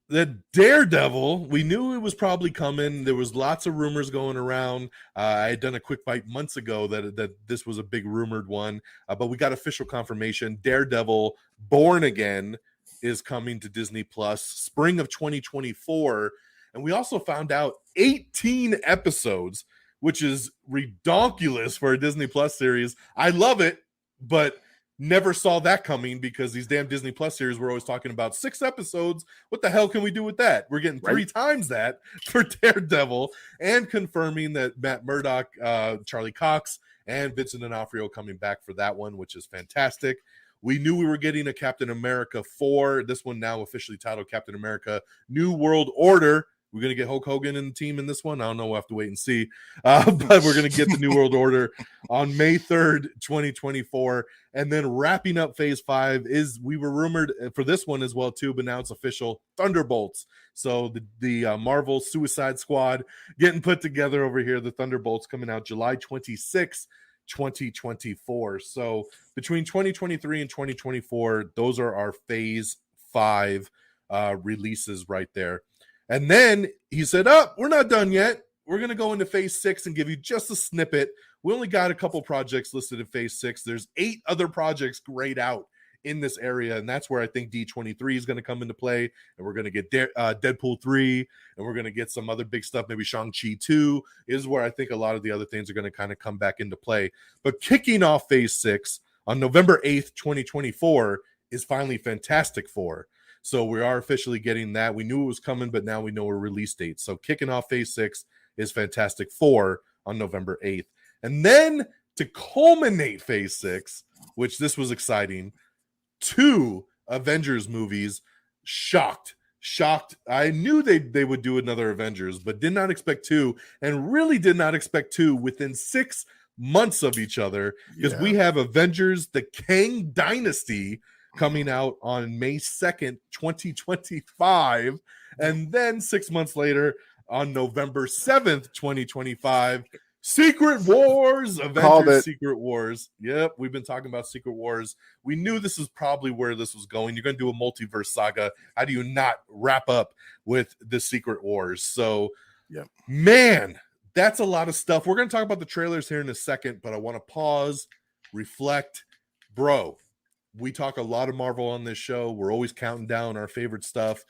that Daredevil, we knew it was probably coming. There was lots of rumors going around. I had done a quick bite months ago that this was a big rumored one, but we got official confirmation. Daredevil Born Again is coming to Disney Plus spring of 2024. And we also found out 18 episodes, which is redonkulous for a Disney Plus series. I love it, but never saw that coming because these damn Disney Plus series were always talking about 6 episodes. What the hell can we do with that? We're getting 3 times that for Daredevil, and confirming that Matt Murdock, Charlie Cox, and Vincent D'Onofrio coming back for that one, which is fantastic. We knew we were getting a Captain America 4. This one now officially titled Captain America New World Order. We're going to get Hulk Hogan in the team in this one. I don't know. We'll have to wait and see. But we're going to get the New World Order on May 3rd, 2024. And then wrapping up phase 5 is, we were rumored for this one as well, too, but now it's official, Thunderbolts. So the Marvel Suicide Squad getting put together over here. The Thunderbolts coming out July 26th, 2024. So between 2023 and 2024, those are our phase 5 releases right there. And then he said, we're not done yet. We're going to go into phase 6 and give you just a snippet. We only got a couple projects listed in phase 6. There's 8 other projects grayed out in this area, and that's where I think D23 is going to come into play, and we're going to get Deadpool 3, and we're going to get some other big stuff, maybe Shang-Chi 2, is where I think a lot of the other things are going to kind of come back into play. But kicking off Phase 6 on November 8th, 2024, is finally Fantastic Four. So we are officially getting that. We knew it was coming, but now we know a release date. So kicking off Phase 6 is Fantastic Four on November 8th. And then to culminate Phase 6, which this was exciting, 2 Avengers movies. Shocked. I knew they would do another Avengers, but did not expect 2, and really did not expect 2 within 6 months of each other, because we have Avengers the Kang Dynasty coming out on May 2nd, 2025, and then 6 months later on November 7th, 2025, Secret Wars, Avengers Secret Wars. Yep, we've been talking about Secret Wars. We knew this is probably where this was going. You're going to do a multiverse saga. How do you not wrap up with the Secret Wars? So, man, that's a lot of stuff. We're going to talk about the trailers here in a second, but I want to pause, reflect. Bro, we talk a lot of Marvel on this show. We're always counting down our favorite stuff.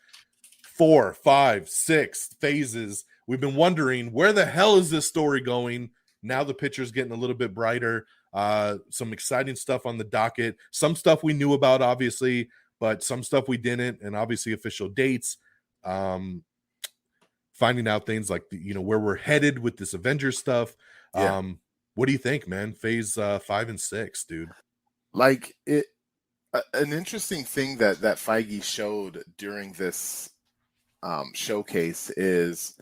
4, 5, 6 phases. We've been wondering, where the hell is this story going? Now the picture's getting a little bit brighter. Some exciting stuff on the docket. Some stuff we knew about, obviously, but some stuff we didn't, and obviously official dates. Finding out things like, where we're headed with this Avengers stuff. What do you think, man? Phase 5 and 6, dude.
Like, an interesting thing that Feige showed during this showcase is,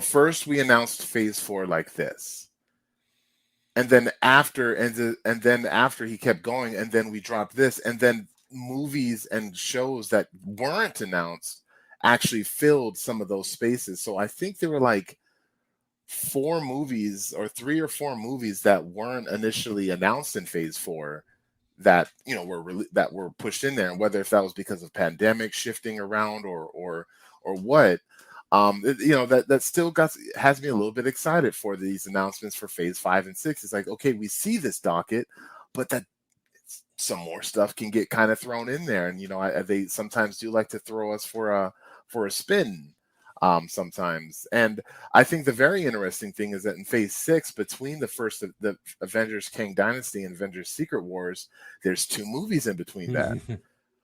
first we announced Phase 4 like this, and then after he kept going, and then we dropped this, and then movies and shows that weren't announced actually filled some of those spaces. So I think there were like 4 movies or 3 or 4 movies that weren't initially announced in Phase 4 that that were pushed in there, and whether if that was because of pandemic shifting around or what, that still has me a little bit excited for these announcements for Phase 5 and 6. It's like, okay, we see this docket, but that some more stuff can get kind of thrown in there, and they sometimes do like to throw us for a spin. Sometimes. And I think the very interesting thing is that in Phase 6, between the Avengers Kang Dynasty and Avengers Secret Wars, there's 2 movies in between that.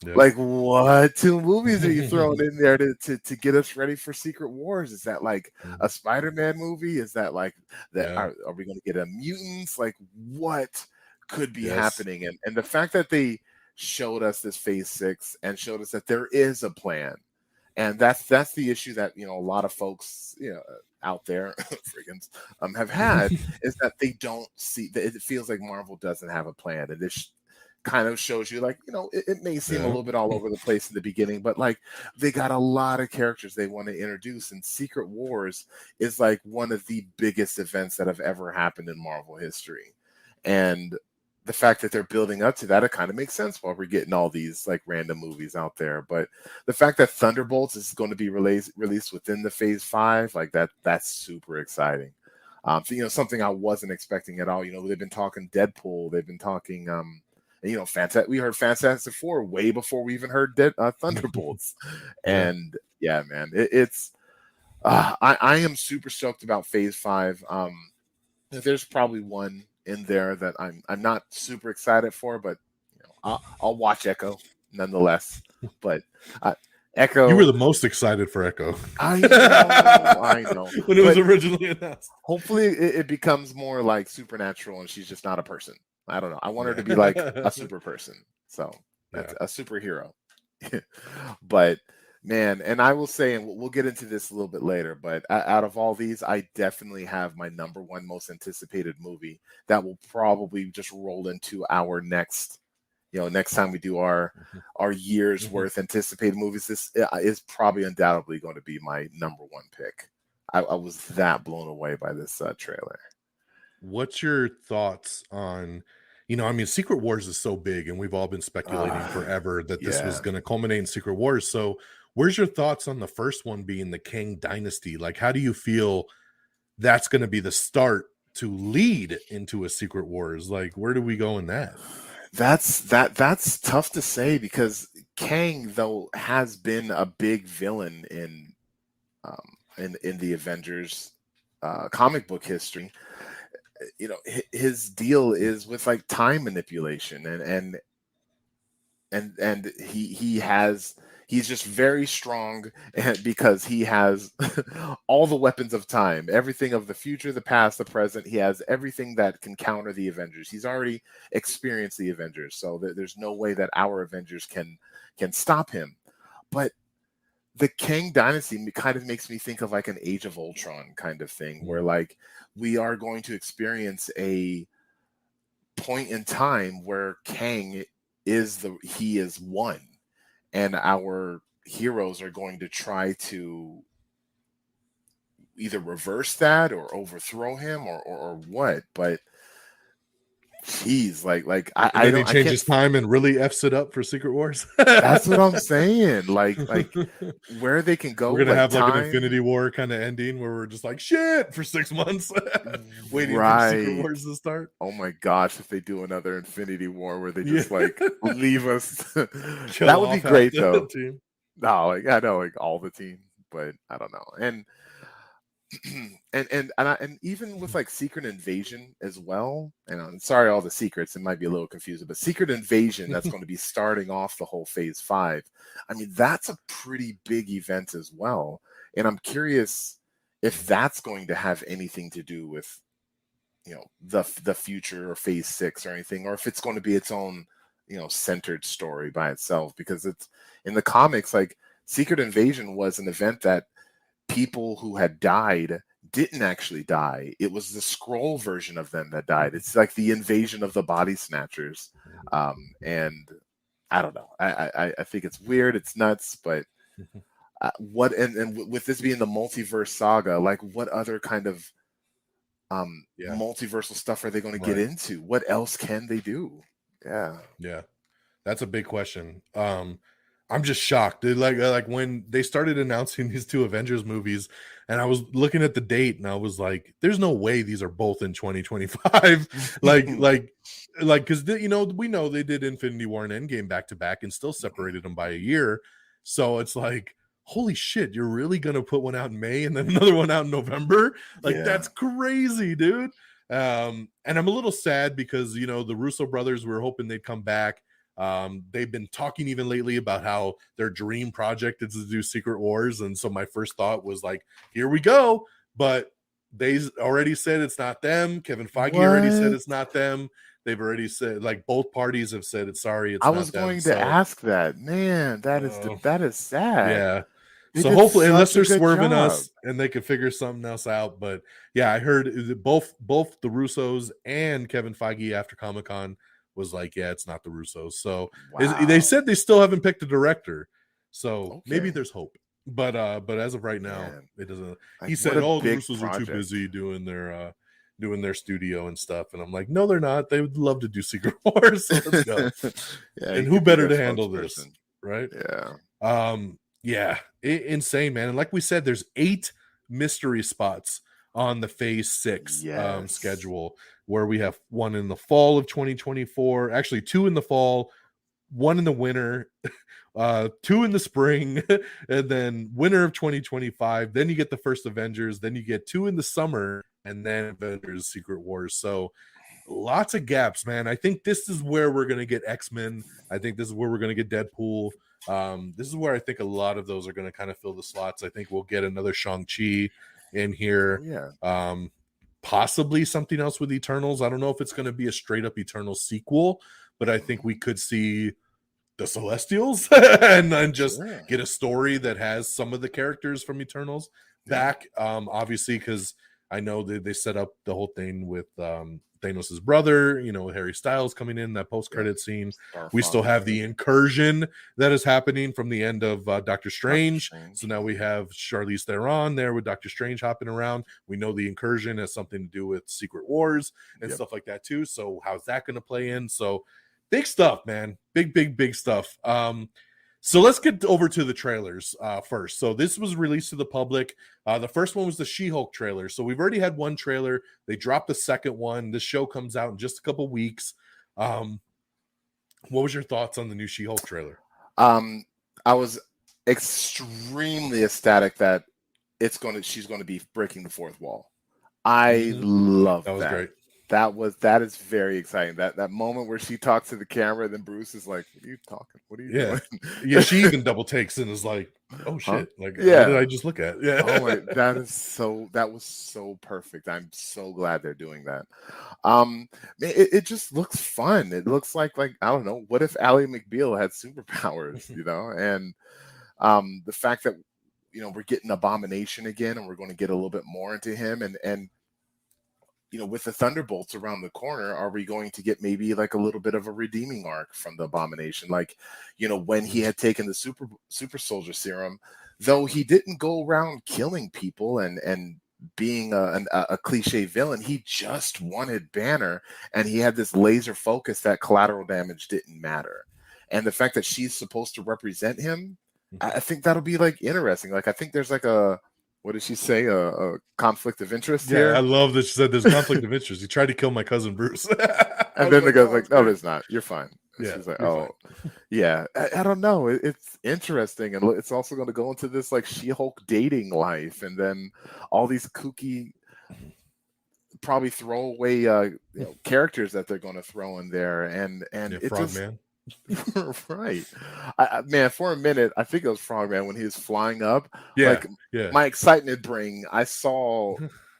Yep. Like, what 2 movies are you throwing in there to get us ready for Secret Wars? Is that like a Spider-Man movie? Is that like that? Yeah. Are we going to get a mutants? Like, what could be happening? And the fact that they showed us this Phase 6 and showed us that there is a plan. And that's the issue that a lot of folks out there have had is that they don't see that. It feels like Marvel doesn't have a plan, and this kind of shows you like it may seem a little bit all over the place in the beginning, but like they got a lot of characters they want to introduce, and Secret Wars is like one of the biggest events that have ever happened in Marvel history, and the fact that they're building up to that, it kind of makes sense while we're getting all these like random movies out there. But the fact that Thunderbolts is going to be released within the Phase 5, like that's super exciting. Something I wasn't expecting at all. They've been talking Deadpool, they've been talking, we heard Fantastic Four way before we even heard Thunderbolts. And yeah, man, I am super stoked about Phase 5. There's probably one in there that I'm not super excited for, but I'll watch Echo nonetheless. But Echo,
you were the most excited for Echo.
I know
when it was originally announced.
Hopefully it becomes more like supernatural and she's just not a person. I don't know. I want her to be like a super person, so that's a superhero. But man, and I will say, and we'll get into this a little bit later, but out of all these, I definitely have my number one most anticipated movie that will probably just roll into our next time we do our year's worth anticipated movies. This is probably undoubtedly going to be my number one pick. I was that blown away by this trailer.
What's your thoughts on, Secret Wars is so big, and we've all been speculating forever that this was going to culminate in Secret Wars. So where's your thoughts on the first one being the Kang Dynasty? Like, how do you feel that's going to be the start to lead into a Secret Wars? Like, where do we go in that?
That's tough to say because Kang, though, has been a big villain in the Avengers comic book history. You know, his deal is with like time manipulation, and he's just very strong, and because he has all the weapons of time, everything of the future, the past, the present. He has everything that can counter the Avengers. He's already experienced the Avengers, so there's no way that our Avengers can stop him. But the Kang Dynasty kind of makes me think of like an Age of Ultron kind of thing, where like we are going to experience a point in time where Kang he is one, and our heroes are going to try to either reverse that or overthrow him or what. But geez, I
Then he
don't, I can't.
changes time and really f's it up for Secret Wars.
That's what I'm saying. Like where they can go.
We're gonna have
time,
like an Infinity War kind of ending where we're just like shit for 6 months, waiting
right.
for Secret Wars to start.
Oh my gosh, if they do another Infinity War where they just like leave us,
that
would be great though.
Team.
No, like I know like all the team, but I don't know. And and even with like Secret Invasion as well. And I'm sorry, all the secrets, it might be a little confusing, but Secret Invasion that's going to be starting off the whole Phase 5. I mean, that's a pretty big event as well. And I'm curious if that's going to have anything to do with, you know, the future or Phase 6 or anything, or if it's going to be its own, you know, centered story by itself. Because it's in the comics, like Secret Invasion was an event that people who had died didn't actually die. It was the scroll version of them that died. It's like the invasion of the body snatchers. And I don't know. I think it's weird. It's nuts. But what and with this being the multiverse saga, like what other kind of multiversal stuff are they going to get into? What else can they do? Yeah,
that's a big question. I'm just shocked, dude. Like when they started announcing these 2 Avengers movies, and I was looking at the date, and I was like, "There's no way these are both in 2025." like because you know, we know they did Infinity War and Endgame back to back, and still separated them by a year. So it's like, holy shit, you're really gonna put one out in May and then another one out in November? Like that's crazy, dude. And I'm a little sad because, you know, the Russo brothers were hoping they'd come back. They've been talking even lately about how their dream project is to do Secret Wars, and so my first thought was like, here we go. But they already said it's not them. Kevin Feige already said it's not them. They've already said, like, both parties have said it's sorry, it's
I
not
was
them.
going to ask that. Man, that is sad.
Yeah.
They
so hopefully, unless they're swerving us and they could figure something else out. But yeah, I heard both the Russos and Kevin Feige after Comic-Con was like, yeah, it's not the Russos. So they said they still haven't picked a director. So maybe there's hope. But as of right now, it doesn't. Like, he said, "Oh, the Russos are too busy doing their studio and stuff." And I'm like, "No, they're not. They would love to do Secret Wars. So let's go." And who better to handle this, right?
Yeah.
Insane, man. And like we said, there's 8 mystery spots on the Phase 6 schedule, where we have 1 in the fall of 2024, actually 2 in the fall, 1 in the winter, 2 in the spring, and then winter of 2025. Then you get the first Avengers, then you get 2 in the summer, and then Avengers Secret Wars. So lots of gaps, man. I think this is where we're going to get X-Men. I think this is where we're going to get Deadpool. This is where I think a lot of those are going to kind of fill the slots. I think we'll get another Shang-Chi in here. Possibly something else with Eternals. I don't know if it's going to be a straight up Eternals sequel, but I think we could see the Celestials and then just get a story that has some of the characters from Eternals back. Obviously, because I know they set up the whole thing with Thanos' brother, you know, Harry Styles coming in, that post-credit scene. We still have the incursion that is happening from the end of Doctor Strange. So now we have Charlize Theron there with Doctor Strange hopping around. We know the incursion has something to do with Secret Wars and stuff like that too. So how's that going to play in? So big stuff, man. Big stuff. So let's get over to the trailers first. So this was released to the public. The first one was the She-Hulk trailer. So we've already had 1 trailer. They dropped the second one. This show comes out in just a couple weeks. What was your thoughts on the new She-Hulk trailer?
I was extremely ecstatic that she's going to be breaking the fourth wall. I love that.
That was great.
That is very exciting. That moment where she talks to the camera, then Bruce is like, "What are you talking? What are you doing?"
Yeah, she even double takes and is like, "Oh shit! Like, what did I just look at?" Yeah.
Oh my, that was so perfect. I'm so glad they're doing that. It just looks fun. It looks like I don't know, what if Ally McBeal had superpowers, and the fact that we're getting Abomination again, and we're going to get a little bit more into him, and with the Thunderbolts around the corner, are we going to get maybe like a little bit of a redeeming arc from the Abomination? Like, when he had taken the super soldier serum, though he didn't go around killing people and being a cliche villain, he just wanted Banner, and he had this laser focus that collateral damage didn't matter. And the fact that she's supposed to represent him, I think that'll be like interesting. Like, I think there's like what did she say? A conflict of interest here?
Yeah, I love that she said there's conflict of interest. You tried to kill my cousin Bruce.
And then the guy's like, "No, there's not. You're fine." And
Yeah,
she's like, "Oh, yeah." I don't know. It's interesting. And it's also going to go into this like She-Hulk dating life. And then all these kooky, probably throwaway characters that they're going to throw in there. And it
Frogman.
Right. Man, for a minute, I think it was Frogman when he was flying up.
Yeah.
My excitement brain, I saw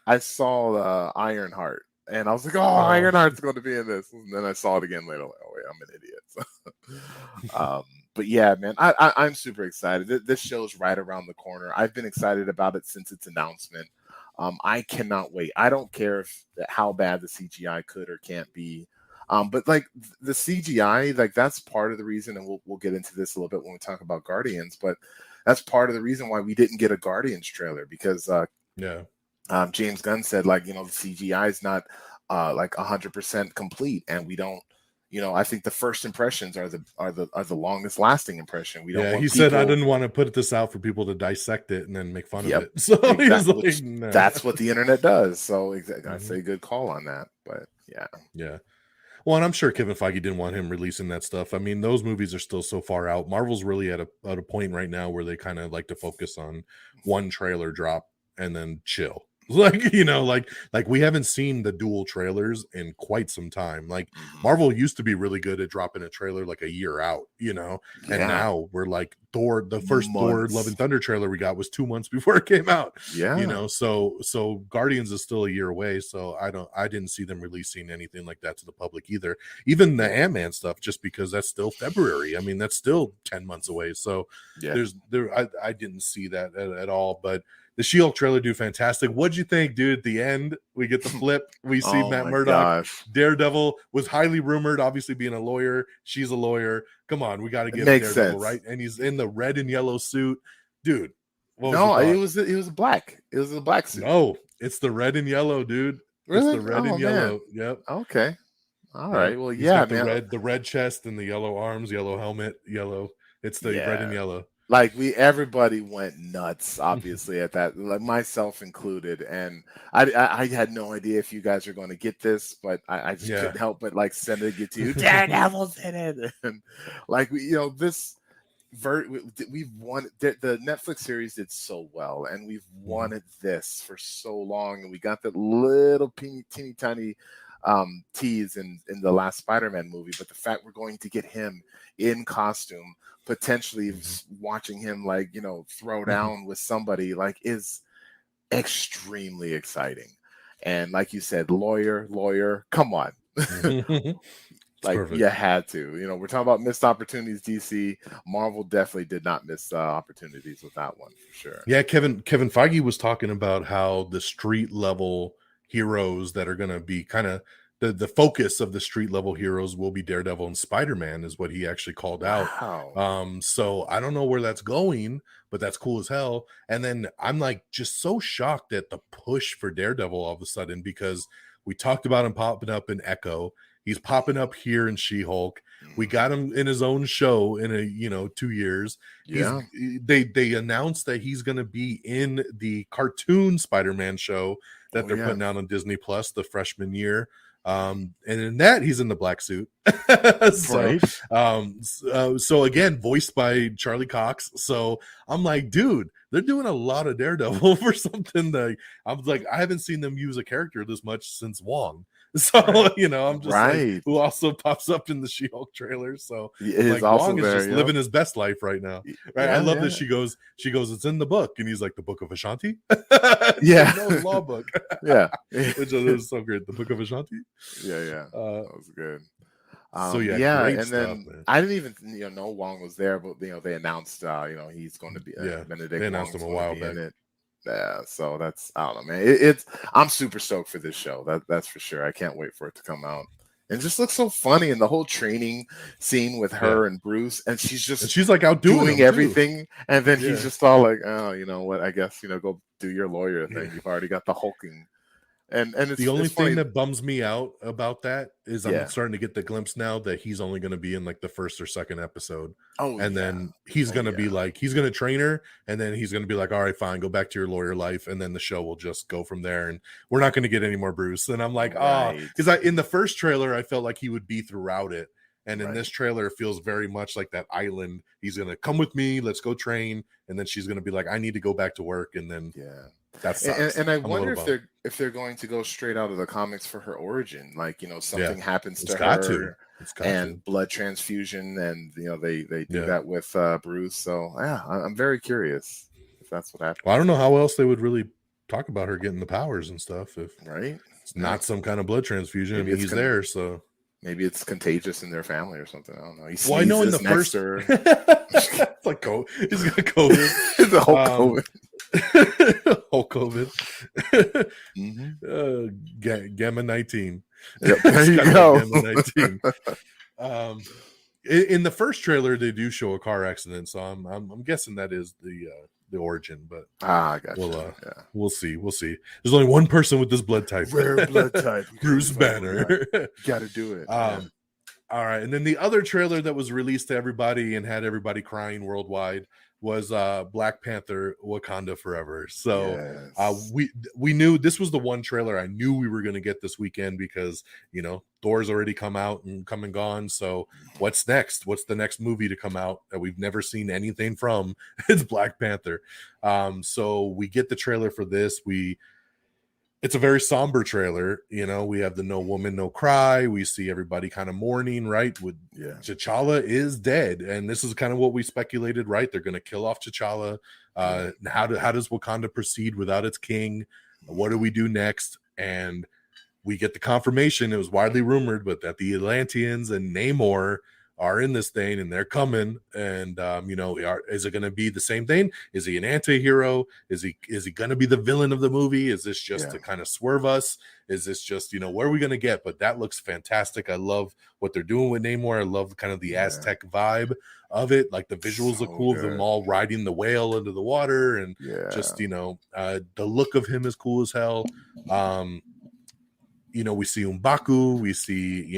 Ironheart, and I was like, "Oh, Ironheart's going to be in this." And then I saw it again later. Like, "Oh wait, I'm an idiot." So, but yeah, man, I'm super excited. This show's right around the corner. I've been excited about it since its announcement. I cannot wait. I don't care how bad the CGI could or can't be. But like the CGI, like that's part of the reason, and we'll get into this a little bit when we talk about Guardians, but that's part of the reason why we didn't get a Guardians trailer, because James Gunn said, like, the CGI is not like 100% complete, and we don't, I think the first impressions are the longest lasting impression. We don't.
Yeah, he said I didn't want to put this out for people to dissect it and then make fun of it. So
exactly.
he was like, nah.
That's what the internet does. So I say good call on that. But
yeah. Well, and I'm sure Kevin Feige didn't want him releasing that stuff. I mean, those movies are still so far out. Marvel's really at a point right now where they kind of like to focus on one trailer drop and then chill. Like, like we haven't seen the dual trailers in quite some time. Like Marvel used to be really good at dropping a trailer like a year out, and now we're like the first Thor Love and Thunder trailer we got was 2 months before it came out. So Guardians is still a year away. So I didn't see them releasing anything like that to the public either. Even the Ant-Man stuff, just because that's still February. I mean, that's still 10 months away. So I didn't see that at all, but the She-Hulk trailer do fantastic. What'd you think, dude? At the end, we get the flip. We see Matt Murdock.
Gosh.
Daredevil was highly rumored, obviously being a lawyer. She's a lawyer. Come on, we got to get Daredevil
sense,
right. And he's in the red and yellow suit, dude.
No, it was black. It was a black suit.
No, it's the red and yellow, dude.
Really?
It's the red and yellow. Yep.
Okay. All right. Well, yeah, man.
The red chest and the yellow arms, yellow helmet, yellow. It's the red and yellow.
Like everybody went nuts, obviously, at that, like myself included, and I had no idea if you guys are going to get this, but I just couldn't help but like send it to you. Daredevil's in it, and like this we've won the Netflix series did so well, and we've wanted this for so long, and we got that little teeny tiny tease in the last Spider-Man movie, but the fact we're going to get him in costume, potentially watching him like throw down with somebody, like, is extremely exciting. And like you said, lawyer, come on. Like perfect. You had to. We're talking about missed opportunities. DC, Marvel definitely did not miss opportunities with that one for sure.
Yeah, Kevin Feige was talking about how the street level heroes that are going to be kind of the focus of the street level heroes will be Daredevil and Spider-Man, is what he actually called out.
Wow.
So I don't know where that's going, but that's cool as hell. And then I'm like just so shocked at the push for Daredevil all of a sudden, because we talked about him popping up in Echo. He's popping up here in She-Hulk. We got him in his own show in 2 years.
Yeah.
They announced that he's going to be in the cartoon Spider-Man show that they're putting out on Disney Plus the freshman year. And in that, he's in the black suit. So, so again, voiced by Charlie Cox. So I'm like, dude, they're doing a lot of Daredevil for something that I was like, I haven't seen them use a character this much since Wong. So, I'm just like, who also pops up in the She-Hulk trailer. So like Wong is just living his best life right now. Right. I love that she goes, it's in the book. And he's like, the Book of Ashanti?
No
law book. Which is so great. The Book of Ashanti?
That was good.
Great
and
stuff,
then
man.
I didn't even know Wong was there, but they announced he's going to be Benedict.
They announced him a while back.
Yeah, so that's, I don't know, man. I'm super stoked for this show. That's for sure. I can't wait for it to come out. And it just looks so funny, and the whole training scene with her and Bruce, and she's like out doing everything, too. And then he's just all like, oh, you know what? I guess go do your lawyer thing. You've already got the hulking. And it's
the only
thing
funny that bums me out about that is I'm starting to get the glimpse now that he's only going to be in like the first or second episode. Then he's going to be like, he's going to train her, and then he's going to be like, all right, fine, go back to your lawyer life. And then the show will just go from there. And we're not going to get any more Bruce. And I'm like, because in the first trailer, I felt like he would be throughout it. And in this trailer, it feels very much like that island. He's going to come with me. Let's go train. And then she's going to be like, I need to go back to work. And then that sucks.
And I wonder if they're going to go straight out of the comics for her origin. Like, something happens to her and blood transfusion. And, they do that with Bruce. So, I'm very curious if that's what happens.
Well, I don't know how else they would really talk about her getting the powers and stuff. If it's not some kind of blood transfusion. Maybe he's there, so...
Maybe it's contagious in their family or something. I don't know.
Well, I know in the first, it's like he's got COVID.
The whole COVID.
Whole COVID. Gamma 19.
Yep. There you go.
Gamma 19. In the first trailer, they do show a car accident, so I'm guessing that is the origin, but
gotcha.
We'll see. There's only one person with this blood type,
rare blood type,
Bruce Banner.
Got to do it.
All right, and then the other trailer that was released to everybody and had everybody crying worldwide was Black Panther: Wakanda Forever. So we knew this was the one trailer I knew we were going to get this weekend because Thor's already come out and come and gone. So what's next? What's the next movie to come out that we've never seen anything from? It's Black Panther. So we get the trailer for this. It's a very somber trailer. We have the No Woman, No Cry. We see everybody kind of mourning, right? T'Challa is dead. And this is kind of what we speculated, right? They're going to kill off T'Challa. How does Wakanda proceed without its king? What do we do next? And we get the confirmation. It was widely rumored, but that the Atlanteans and Namor are in this thing and they're coming. And, is it going to be the same thing? Is he an anti-hero? Is he going to be the villain of the movie? Is this just to kind of swerve us? Is this just, where are we going to get? But that looks fantastic. I love what they're doing with Namor. I love kind of the Aztec vibe of it. Like the visuals look cool of them all riding the whale into the water. And just, the look of him is cool as hell. We see M'Baku, we see,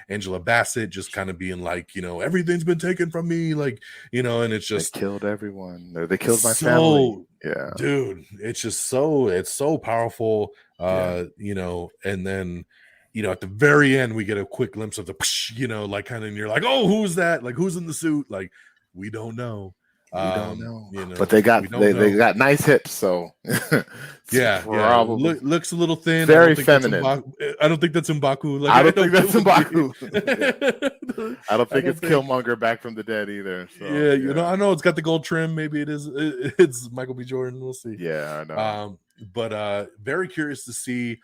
Angela Bassett just kind of being like, everything's been taken from me. Like, and it's just.
They killed everyone. They killed my family. Yeah.
Dude, it's just so powerful. And then, at the very end, we get a quick glimpse of the, like kind of, and you're like, oh, who's that? Like, who's in the suit? Like, we don't know.
We don't know. But they got got nice hips, so
probably looks a little thin.
Very feminine.
I don't think that's M'Baku. Like,
I don't think that's M'Baku. I don't think it's Killmonger back from the dead either. So,
I know it's got the gold trim. Maybe it is. It's Michael B. Jordan. We'll see.
Yeah, I know.
But very curious to see.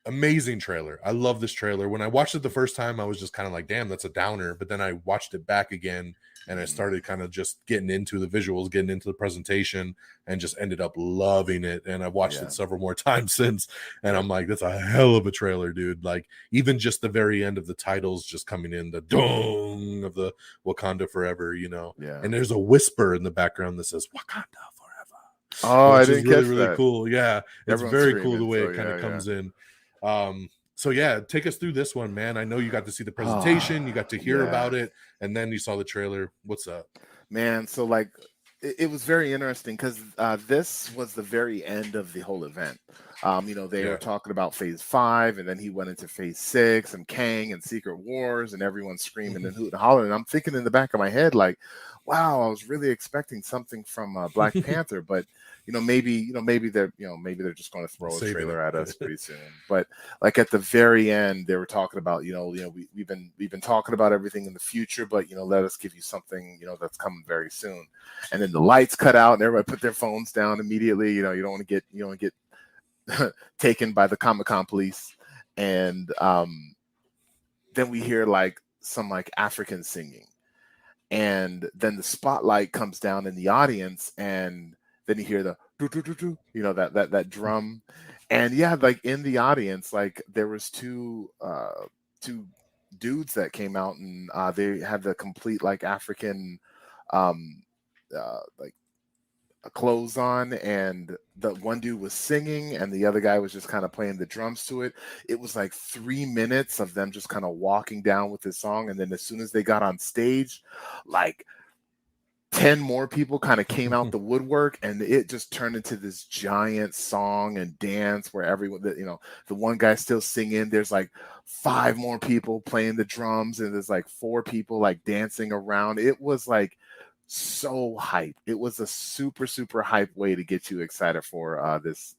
Amazing trailer. I love this trailer. When I watched it the first time, I was just kind of like, damn, that's a downer. But then I watched it back again and I started kind of just getting into the visuals, getting into the presentation, and just ended up loving it. And I've watched it several more times since. And I'm like, that's a hell of a trailer, dude. Like, even just the very end of the titles just coming in, the dong of the Wakanda Forever, And there's a whisper in the background that says Wakanda Forever.
Oh, I didn't catch
really
that.
Cool. Yeah. It's very cool the way it kind of comes in. So take us through this one, man. I know you got to see the presentation, you got to hear about it, and then you saw the trailer. What's up,
man? So it was very interesting because this was the very end of the whole event. They were talking about phase 5, and then he went into phase 6 and Kang and Secret Wars, and everyone's screaming and hooting and hollering. And I'm thinking in the back of my head, like, wow, I was really expecting something from Black Panther, but maybe they're just going to throw a trailer at us pretty soon. But like at the very end, they were talking about, we've been talking about everything in the future, but let us give you something, that's coming very soon. And then the lights cut out, and everybody put their phones down immediately. You don't want to get taken by the Comic-Con police. And then we hear like some like African singing, and then the spotlight comes down in the audience, and then you hear the that drum. And yeah, like in the audience, like there was two dudes that came out, and they had the complete like African like clothes on, and the one dude was singing and the other guy was just kind of playing the drums to it. It was like 3 minutes of them just kind of walking down with this song, and then as soon as they got on stage, like 10 more people kind of came out the woodwork, and it just turned into this giant song and dance where everyone, the one guy still singing, there's like 5 more people playing the drums, and there's like 4 people like dancing around. It was like so hype. It was a super, super hype way to get you excited for this.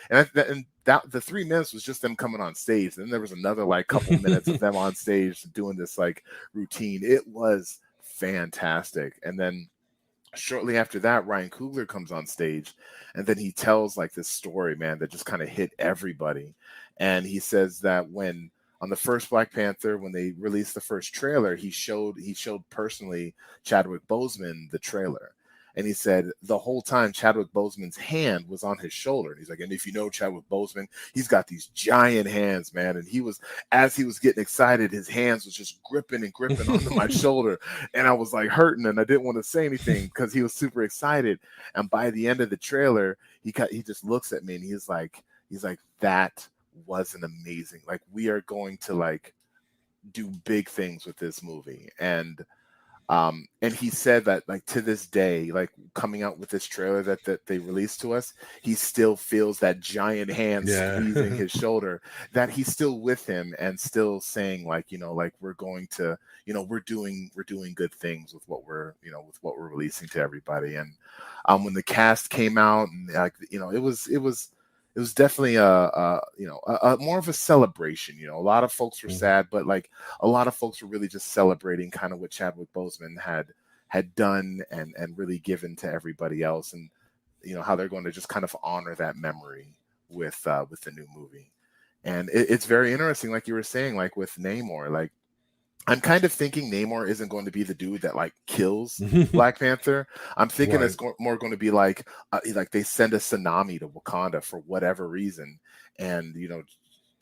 And that the 3 minutes was just them coming on stage. Then there was another like couple minutes of them on stage doing this like routine. It was fantastic. And then shortly after that, Ryan Coogler comes on stage, and then he tells like this story, man, that just kind of hit everybody. And he says that when on the first Black Panther, when they released the first trailer, he showed personally Chadwick Boseman the trailer. And he said the whole time Chadwick Boseman's hand was on his shoulder. And he's like, and if you know Chadwick Boseman, he's got these giant hands, man. And as he was getting excited, his hands was just gripping onto my shoulder. And I was like hurting, and I didn't want to say anything because he was super excited. And by the end of the trailer, he just looks at me, and he's like, that was an amazing, like, we are going to like do big things with this movie. And he said that like to this day, like coming out with this trailer that they released to us, he still feels that giant hand squeezing his shoulder, that he's still with him and still saying like, like we're going to, we're doing good things with what we're releasing to everybody. And when the cast came out, and like, it was definitely a more of a celebration. A lot of folks were sad, but like a lot of folks were really just celebrating kind of what Chadwick Boseman had done and really given to everybody else, and how they're going to just kind of honor that memory with the new movie. And it's very interesting, like you were saying, like with Namor, like I'm kind of thinking Namor isn't going to be the dude that like kills Black Panther. I'm thinking it's more going to be like they send a tsunami to Wakanda for whatever reason, and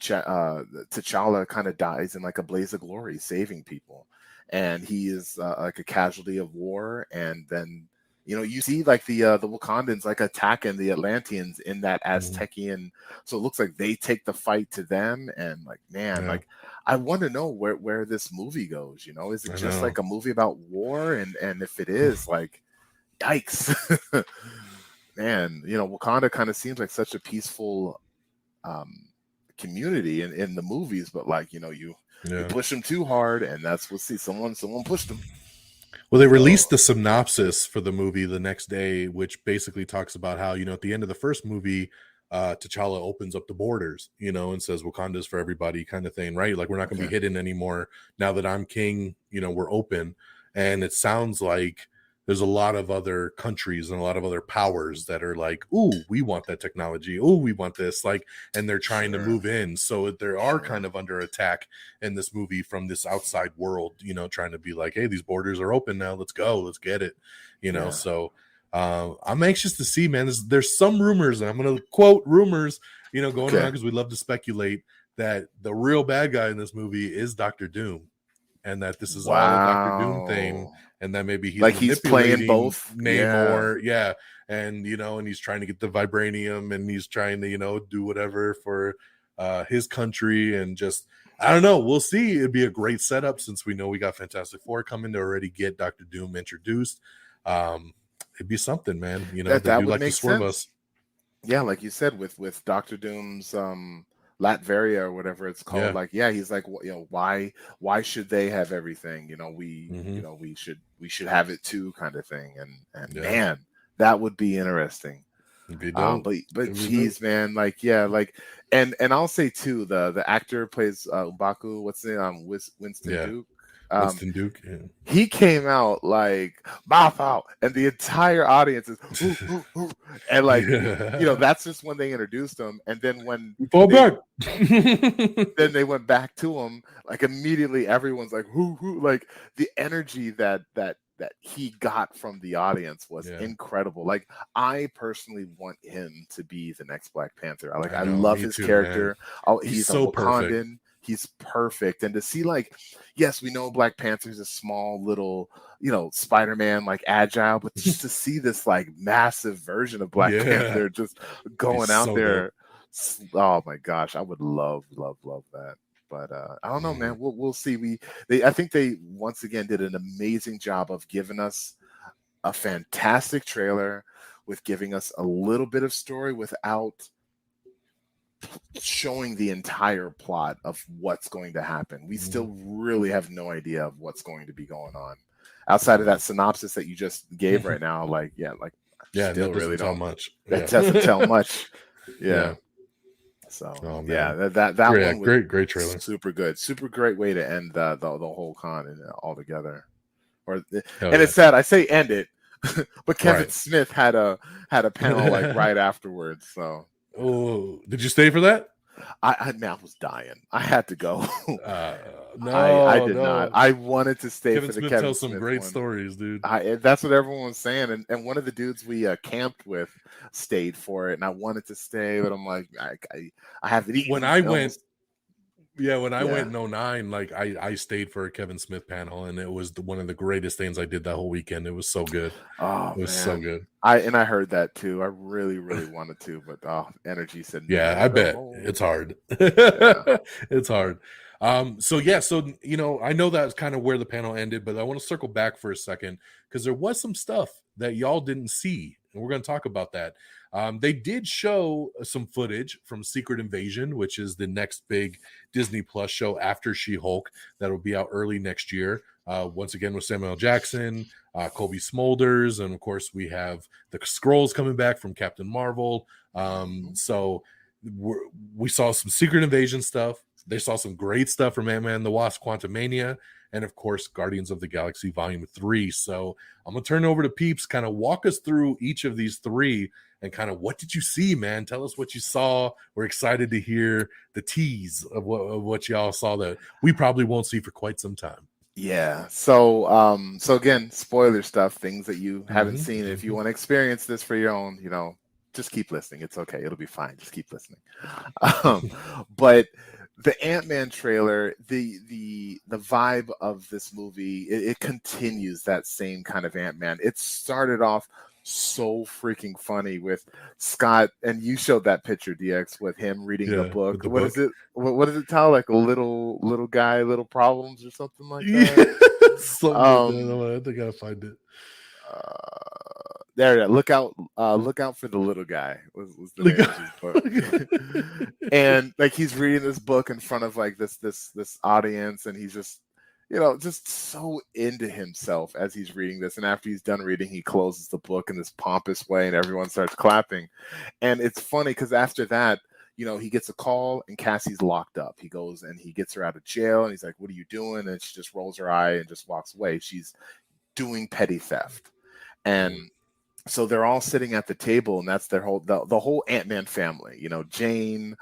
T'Challa kind of dies in like a blaze of glory, saving people, and he is like a casualty of war. And then you see like the Wakandans like attacking the Atlanteans in that Aztecian, so it looks like they take the fight to them. And like, man, like I want to know where this movie goes. Is it just like a movie about war? And if it is, like, yikes, man. Wakanda kind of seems like such a peaceful community in the movies, but like you push them too hard, and that's what someone pushed them.
Well, they released the synopsis for the movie the next day, which basically talks about how, at the end of the first movie, T'Challa opens up the borders, and says Wakanda's for everybody kind of thing, right? Like, we're not going to be hidden anymore. Now that I'm king, we're open. And it sounds like there's a lot of other countries and a lot of other powers that are like, ooh, we want that technology. Ooh, we want this. Like, and they're trying to move in. So they are kind of under attack in this movie from this outside world, trying to be like, hey, these borders are open now. Let's go. Let's get it. So I'm anxious to see, man. There's some rumors, and I'm going to quote rumors, going around, because we love to speculate that the real bad guy in this movie is Dr. Doom, and that this is all a Dr. Doom thing. And then maybe he's playing both Namor, and and he's trying to get the vibranium, and he's trying to do whatever for his country, and just I don't know. We'll see. It'd be a great setup, since we know we got Fantastic Four coming to already get Dr. Doom introduced. It'd be something, man. They do like to swerve us.
Yeah, like you said, with Doctor Doom's Latveria or whatever it's called. Like, he's like, why should they have everything? We should have it too, kind of thing. And man, that would be interesting.
It'd be dope.
But geez, man, and I'll say too, the actor plays M'Baku, what's his name? Winston Duke.
Winston Duke,
he came out like mouth out, and the entire audience is ooh, ooh, ooh. And that's just when they introduced him, and then when then they went back to him, like immediately everyone's like who, like the energy that he got from the audience was incredible. Like, I personally want him to be the next Black Panther. I love his character. He's so Wakandan. Perfect. He's perfect. And to see, like, yes, we know Black Panther's a small little, Spider-Man, like agile, but just to see this like massive version of Black Panther just going out there. Dope. Oh my gosh, I would love that. But I don't know, man. We'll see. I think they once again did an amazing job of giving us a fantastic trailer, with giving us a little bit of story without showing the entire plot of what's going to happen. We still really have no idea of what's going to be going on outside of that synopsis that you just gave right now.
That
still really
doesn't tell much.
That doesn't tell much. Yeah. So that one was
great trailer.
Super good, super great way to end the whole con and all together. It's sad I say end it, but Kevin Smith had a panel like right afterwards. So.
Oh, did you stay for that?
I was dying. I had to go.
No,
I did not. I wanted to stay
Kevin
for the
Smith
Kevin
tells
Smith
some great
one.
stories, dude.
That's what everyone was saying, and one of the dudes we camped with stayed for it, and I wanted to stay, but I'm like, I haven't eaten.
When I went in 09, like I stayed for a Kevin Smith panel, and it was one of the greatest things I did that whole weekend. It was so good.
Oh,
it was so good.
I heard that too. I really wanted to, but energy said no.
Yeah, I bet it's hard. It's hard. So I know that's kind of where the panel ended, but I want to circle back for a second, because there was some stuff that y'all didn't see, and we're going to talk about that. They did show some footage from Secret Invasion, which is the next big Disney Plus show after She-Hulk that will be out early next year. Once again with Samuel L. Jackson, Kobe Smulders, and of course we have the Skrulls coming back from Captain Marvel. So we saw some Secret Invasion stuff. They saw some great stuff from Ant-Man and the Wasp: Quantumania, and of course Guardians of the Galaxy Volume 3. So I'm gonna turn it over to Peeps, kind of walk us through each of these three and kind of what did you see, man? Tell us what you saw. We're excited to hear the tease of what y'all saw that we probably won't see for quite some time.
Yeah. So again, spoiler stuff, things that you haven't seen. If you want to experience this for your own, just keep listening. It's okay. It'll be fine. Just keep listening. But the Ant-Man trailer, the vibe of this movie, it continues that same kind of Ant-Man. It started off so freaking funny with Scott, and you showed that picture, DX, with him reading the book. What is it? What does it tell? Like a little guy, little problems, or something like that.
I think I'll find it.
There, look out for the little guy was the name of his book. And like he's reading this book in front of like this audience, and he's just just so into himself as he's reading this. And after he's done reading, he closes the book in this pompous way, and everyone starts clapping. And it's funny because after that, he gets a call, and Cassie's locked up. He goes and he gets her out of jail, and he's like, "What are you doing?" And she just rolls her eye and just walks away. She's doing petty theft, and so they're all sitting at the table, and that's their the whole Ant-Man family. Jane,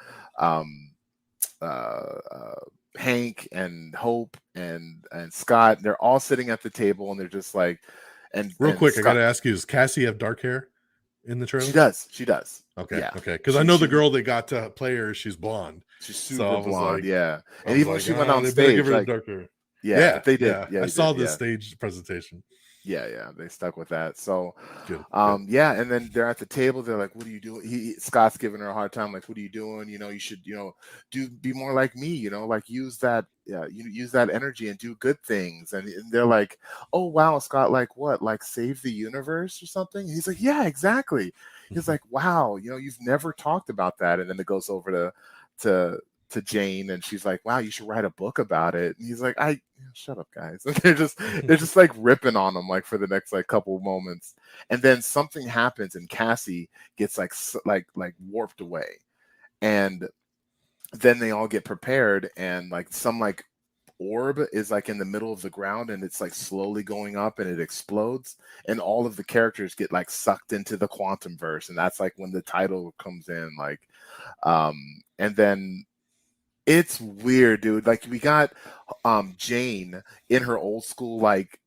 Hank, and Hope, and Scott. They're all sitting at the table, and they're just like,
real quick,
Scott,
I gotta ask you: does Cassie have dark hair in the trailer?
She does.
Okay, yeah. Okay, because I know the girl they got to play her. She's blonde.
She's super blonde. And even when she went on stage,
give her dark hair.
Yeah, they did.
Yeah, I saw the stage presentation.
Yeah, they stuck with that. So,
Good.
yeah, and then they're at the table. They're like, "What are you doing?" Scott's giving her a hard time, like, "What are you doing? You should, be more like me. Like use that, use that energy and do good things." And they're like, "Oh wow, Scott, like what? Like save the universe or something?" And he's like, "Yeah, exactly." He's like, "Wow, you've never talked about that." And then it goes over to to Jane, and she's like, "Wow, you should write a book about it." And he's like, shut up, guys." And they're just like ripping on him like for the next like couple moments, and then something happens, and Cassie gets like warped away, and then they all get prepared, and like some like orb is like in the middle of the ground, and it's like slowly going up, and it explodes, and all of the characters get like sucked into the quantum verse, and that's like when the title comes in, like, and then it's weird, dude. Like we got Jane in her old school like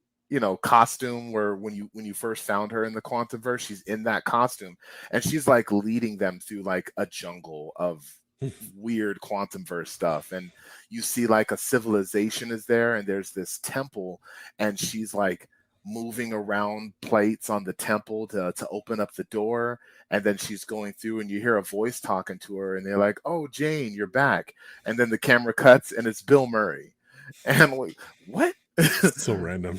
costume, where when you first found her in the quantum verse, she's in that costume, and she's like leading them through like a jungle of weird quantum verse stuff, and you see like a civilization is there, and there's this temple, and she's like moving around plates on the temple to open up the door, and then she's going through, and you hear a voice talking to her, and they're like, "Oh, Jane, you're back." And then the camera cuts, and it's Bill Murray. And I'm like, what?
So random.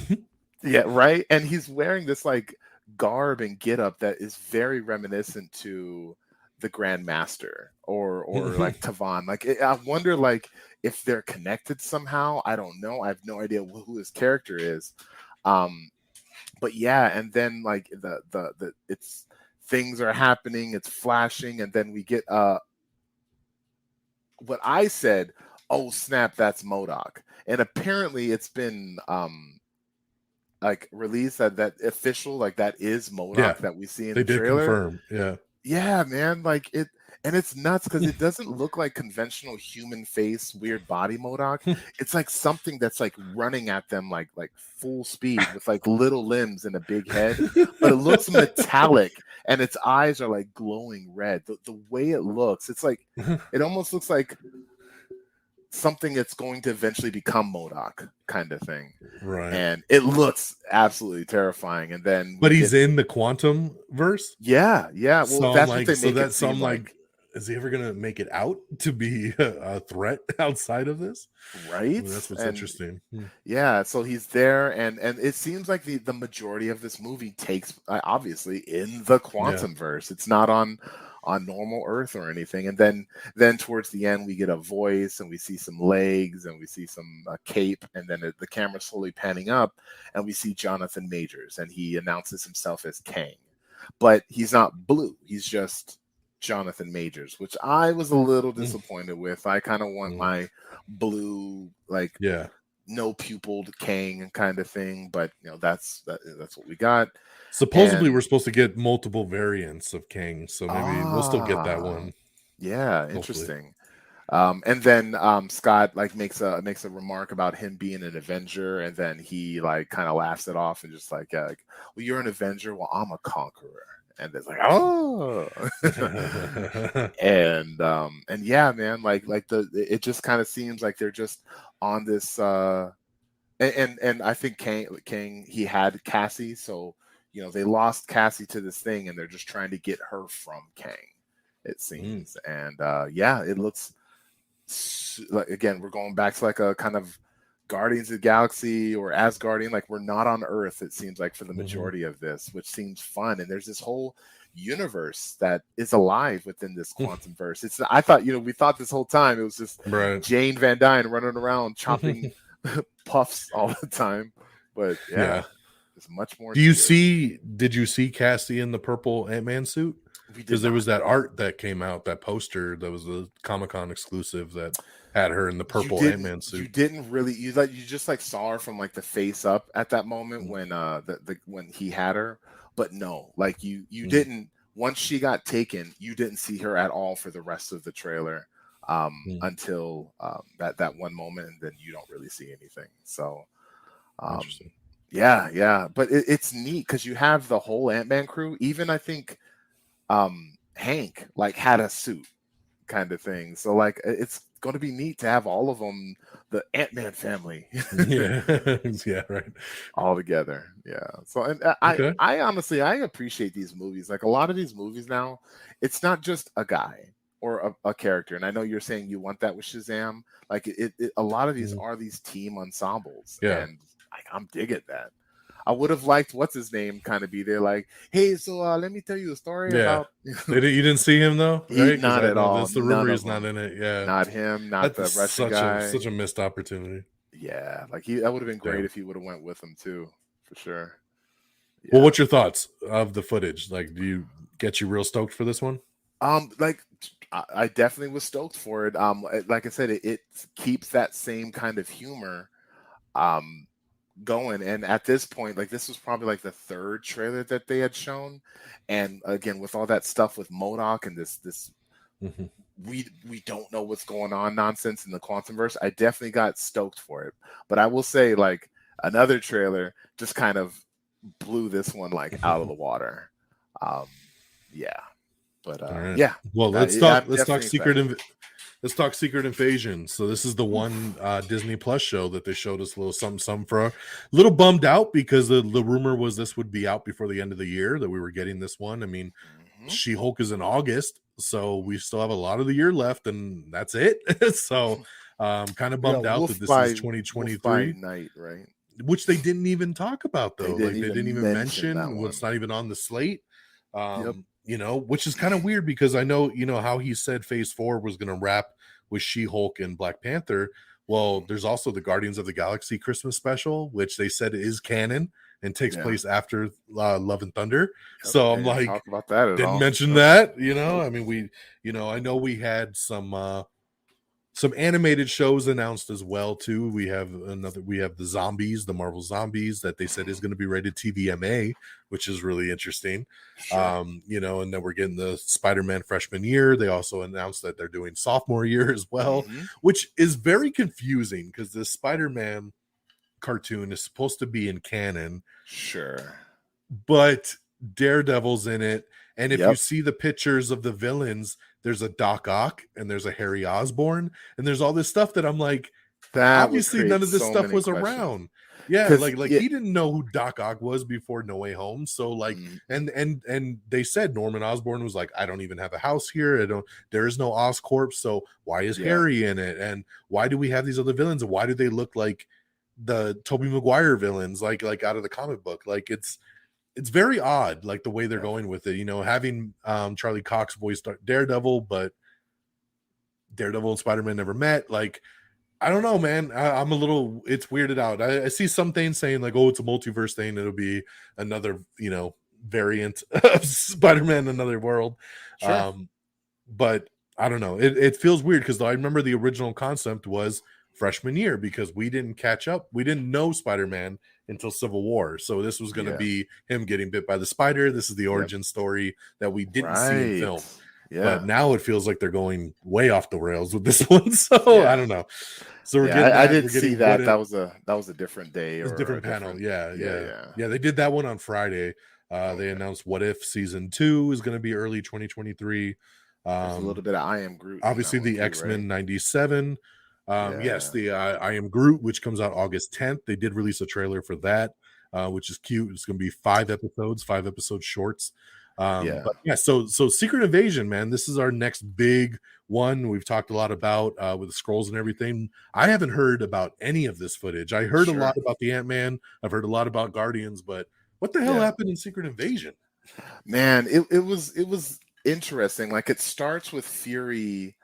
Yeah, right. And he's wearing this like garb and getup that is very reminiscent to the Grand Master or like Tavon. Like I wonder like if they're connected somehow. I don't know. I have no idea who his character is. But yeah, and then like the it's things are happening, it's flashing, and then we get what I said, "Oh snap, that's MODOK." And apparently it's been like released that official, like that is MODOK
Yeah,
that we see in
they
the
did
trailer.
confirm.
Yeah, man, like it, and it's nuts because it doesn't look like conventional human face, weird body MODOK. It's like something that's like running at them like full speed with like little limbs and a big head, but it looks metallic, and its eyes are like glowing red. The way it looks, it's like it almost looks like something that's going to eventually become MODOK kind of thing.
Right.
And it looks absolutely terrifying. And then
but he's in the quantum verse.
Yeah. Well,
So
that's
like,
what they
so
make it
that's
seem
some like, is he ever gonna make it out to be a threat outside of this?
Right.
I mean, that's what's interesting.
Yeah, so he's there, and it seems like the majority of this movie takes obviously in the quantum verse. It's not on normal Earth or anything. And then towards the end we get a voice, and we see some legs, and we see some cape, and then the camera's slowly panning up, and we see Jonathan Majors, and he announces himself as Kang, but he's not blue, he's just Jonathan Majors, which I was a little disappointed with. I kind of want my blue, like no pupiled Kang kind of thing, but that's what we got.
Supposedly we're supposed to get multiple variants of Kang, so maybe we'll still get that one.
Yeah, interesting. And then Scott like makes a remark about him being an Avenger, and then he like kind of laughs it off and just like, well, you're an Avenger, well, I'm a conqueror. And it's like, oh, and yeah, man, like it just kind of seems like they're just on this, and I think Kang he had Cassie, so they lost Cassie to this thing, and they're just trying to get her from Kang, it seems. And yeah, it looks like, again, we're going back to like a kind of Guardians of the Galaxy or Asgardian, like we're not on Earth, it seems like, for the majority of this, which seems fun. And there's this whole universe that is alive within this quantum verse. I thought, we thought this whole time it was just Jane Van Dyne running around chopping puffs all the time, but yeah, there's much more.
Did you see Cassie in the purple Ant-Man suit? Because there was that art that came out, that poster that was a Comic-Con exclusive that had her in the purple Ant-Man suit.
You didn't really, you just like saw her from like the face up at that moment when when he had her, but no, like you didn't. Once she got taken, you didn't see her at all for the rest of the trailer until that one moment, and then you don't really see anything. So
interesting.
Yeah, but it's neat because you have the whole Ant-Man crew. Even I think Hank like had a suit kind of thing. So like it's going to be neat to have all of them, the Ant-Man family.
Yeah, right.
All together. Yeah. So, and I honestly, I appreciate these movies. Like a lot of these movies now, it's not just a guy or a character. And I know you're saying you want that with Shazam. Like a lot of these are these team ensembles.
Yeah.
And I'm digging that. I would have liked what's his name kind of be there, like, hey, so let me tell you a story about.
You didn't see him though, right?
Not at all.
That's the rumor. He's not in it. Yeah,
not him. Not the Russian guy.
Such a missed opportunity.
Yeah, like that would have been great if he would have went with him too, for sure.
Yeah. Well, what's your thoughts of the footage? Like, do you get you real stoked for this one?
Like I definitely was stoked for it. Like I said, it keeps that same kind of humor. Going, and at this point, like this was probably like the third trailer that they had shown, and again with all that stuff with MODOK and this we don't know what's going on nonsense in the Quantumverse, I definitely got stoked for it. But I will say, like, another trailer just kind of blew this one like out of the water. Yeah, but
right.
Yeah.
Well, let's talk Secret Invasion. So this is the one Disney Plus show that they showed us a little something for. A little bummed out because the rumor was this would be out before the end of the year, that we were getting this one. I mean, She-Hulk is in August, so we still have a lot of the year left, and that's it. So kind of bummed out that this is 2023
night, right?
Which they didn't even talk about though. They didn't even mention what's not even on the slate. You know, which is kind of weird because I know, you know, how he said Phase 4 was going to wrap with She-Hulk and Black Panther. Well, there's also the Guardians of the Galaxy Christmas special, which they said is canon and takes place after Love and Thunder. So I'm like,
talk about that
didn't mention that, you know. I mean, I know we had some animated shows announced as well too. We have the Zombies, the Marvel Zombies, that they said is going to be rated TVMA, which is really interesting. Sure. You know, and then we're getting the Spider-Man freshman year. They also announced that they're doing sophomore year as well, which is very confusing because the Spider-Man cartoon is supposed to be in canon.
Sure.
But Daredevil's in it. And if you see the pictures of the villains, there's a Doc Ock and there's a Harry Osborn and there's all this stuff that I'm like, obviously none of this stuff was around. Yeah, like he didn't know who Doc Ock was before No Way Home. So like, and they said Norman Osborn was like, I don't even have a house here. There is no Oscorp. So why is Harry in it? And why do we have these other villains? And why do they look like the Tobey Maguire villains, like out of the comic book? Like it's very odd, like the way they're going with it, you know, having Charlie Cox voice Daredevil, but Daredevil and Spider-Man never met. Like, I don't know, man. I'm a little, it's weirded out. I see some things saying like, oh, it's a multiverse thing. It'll be another, you know, variant of Spider-Man, another world. Sure. But I don't know. It feels weird because I remember the original concept was freshman year because we didn't catch up. We didn't know Spider-Man until Civil War. So this was going to be him getting bit by the spider. This is the origin story that we didn't see in film. Yeah. But now it feels like they're going way off the rails with this one. So I don't know. So we're getting
I didn't see that. That was a different day or
a different panel. Yeah. They did that one on Friday. They announced What If Season 2 is going to be early 2023.
There's a little bit of I Am Groot.
Obviously the X-Men 97. Yes, the I Am Groot, which comes out August 10th. They did release a trailer for that, which is cute. It's going to be 5 episode shorts. But so Secret Invasion, man, this is our next big one. We've talked a lot about with the scrolls and everything. I haven't heard about any of this footage. I heard a lot about the Ant-Man. I've heard a lot about Guardians, but what the hell happened in Secret Invasion?
Man, it was interesting. Like it starts with Fury,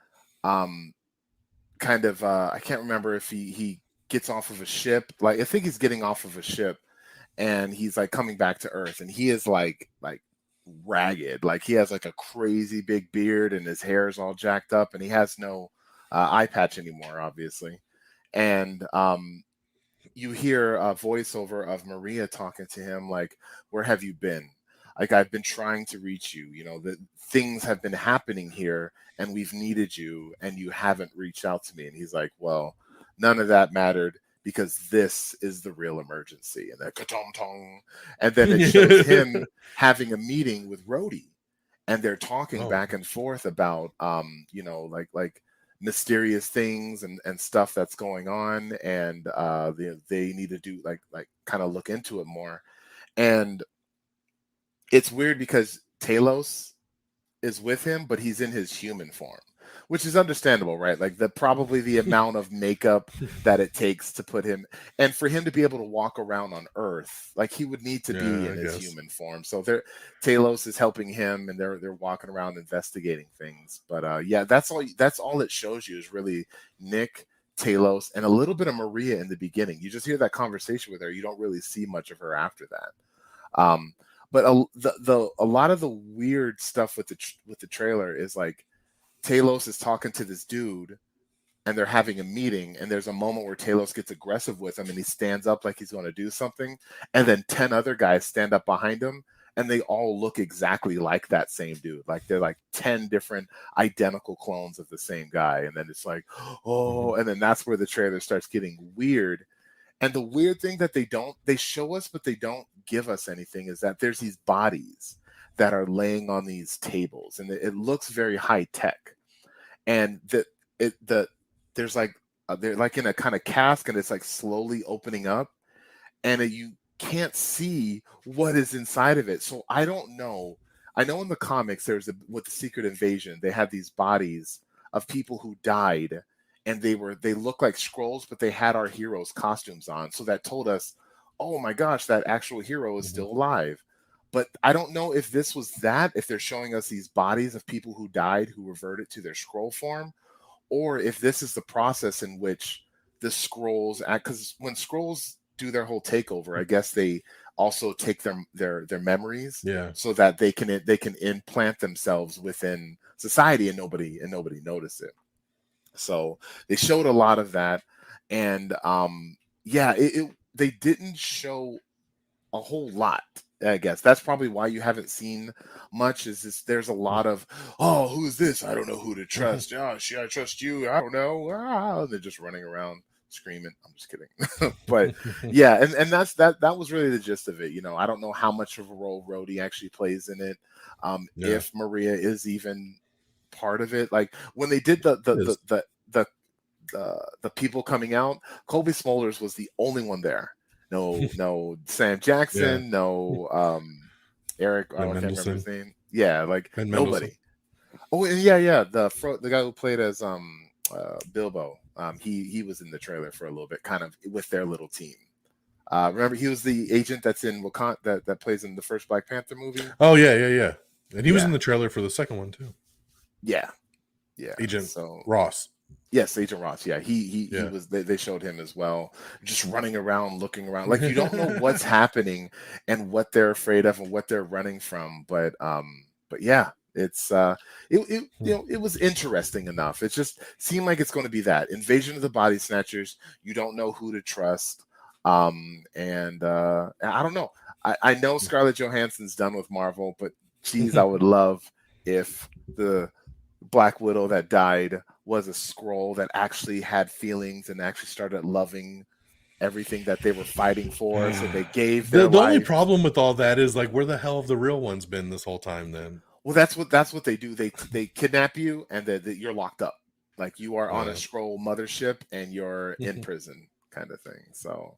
kind of I can't remember if he gets off of a ship. Like I think he's getting off of a ship and he's like coming back to Earth and he is like ragged. Like he has like a crazy big beard and his hair is all jacked up and he has no eye patch anymore, obviously. And you hear a voiceover of Maria talking to him like, where have you been? Like, I've been trying to reach you, you know, that things have been happening here and we've needed you and you haven't reached out to me. And he's like, well, none of that mattered because this is the real emergency. And then ka-tong-tong. And then it shows him having a meeting with Rhodey and they're talking back and forth about, you know, like mysterious things and stuff that's going on, and they need to do like kind of look into it more. And it's weird because Talos is with him, but he's in his human form, which is understandable, right? Like probably the amount of makeup that it takes to put him, and for him to be able to walk around on Earth, like he would need to be in his human form. So Talos is helping him, and they're walking around investigating things. But yeah, that's all it shows you is really Nick, Talos, and a little bit of Maria in the beginning. You just hear that conversation with her. You don't really see much of her after that. But a lot of the weird stuff with the trailer is like Talos is talking to this dude, and they're having a meeting, and there's a moment where Talos gets aggressive with him, and he stands up like he's going to do something, and then 10 other guys stand up behind him, and they all look exactly like that same dude. Like they're like 10 different identical clones of the same guy, and then it's like, oh, and then that's where the trailer starts getting weird. And the weird thing that they show us, but they don't give us anything, is that there's these bodies that are laying on these tables, and it looks very high tech. And there's like they're like in a kind of cask, and it's like slowly opening up, and you can't see what is inside of it. So I don't know. I know in the comics with the Secret Invasion, they had these bodies of people who died. And they look like Skrulls, but they had our heroes' costumes on. So that told us, oh my gosh, that actual hero is still alive. But I don't know if this was that, if they're showing us these bodies of people who died, who reverted to their Skrull form, or if this is the process in which the Skrulls act. Because when Skrulls do their whole takeover, I guess they also take their memories, so that they can implant themselves within society, and nobody notice it. So they showed a lot of that, and they didn't show a whole lot. I guess that's probably why you haven't seen much. Is this? There's a lot of, oh, who's this? I don't know who to trust. Oh, should I trust you? I don't know. They're just running around screaming. I'm just kidding. But yeah, and that was really the gist of it. I don't know how much of a role Rhodey actually plays in it. If Maria is even part of it. Like when they did the people coming out, Colby Smulders was the only one there. No Sam Jackson, no Eric, I can't remember his name. Yeah, like
Ben
nobody.
Mendelsohn.
Oh, and yeah, the guy who played as Bilbo, he was in the trailer for a little bit, kind of with their little team. Remember, he was the agent that's in Wakanda that plays in the first Black Panther movie.
Oh yeah. And he was in the trailer for the second one too.
Yeah.
Agent Ross.
Yes, Agent Ross. Yeah, he was. They showed him as well, just running around, looking around. Like you don't know what's happening and what they're afraid of and what they're running from. But yeah, it's it was interesting enough. It just seemed like it's going to be that Invasion of the Body Snatchers. You don't know who to trust. And I don't know. I know Scarlett Johansson's done with Marvel, but geez, I would love if the Black Widow that died was a Skrull that actually had feelings and actually started loving everything that they were fighting for. So they gave their
the only problem with all that is like, where the hell have the real ones been this whole time then?
Well, that's what they do. They kidnap you, and you're locked up. Like you are on a Skrull mothership and you're in prison, kind of thing. So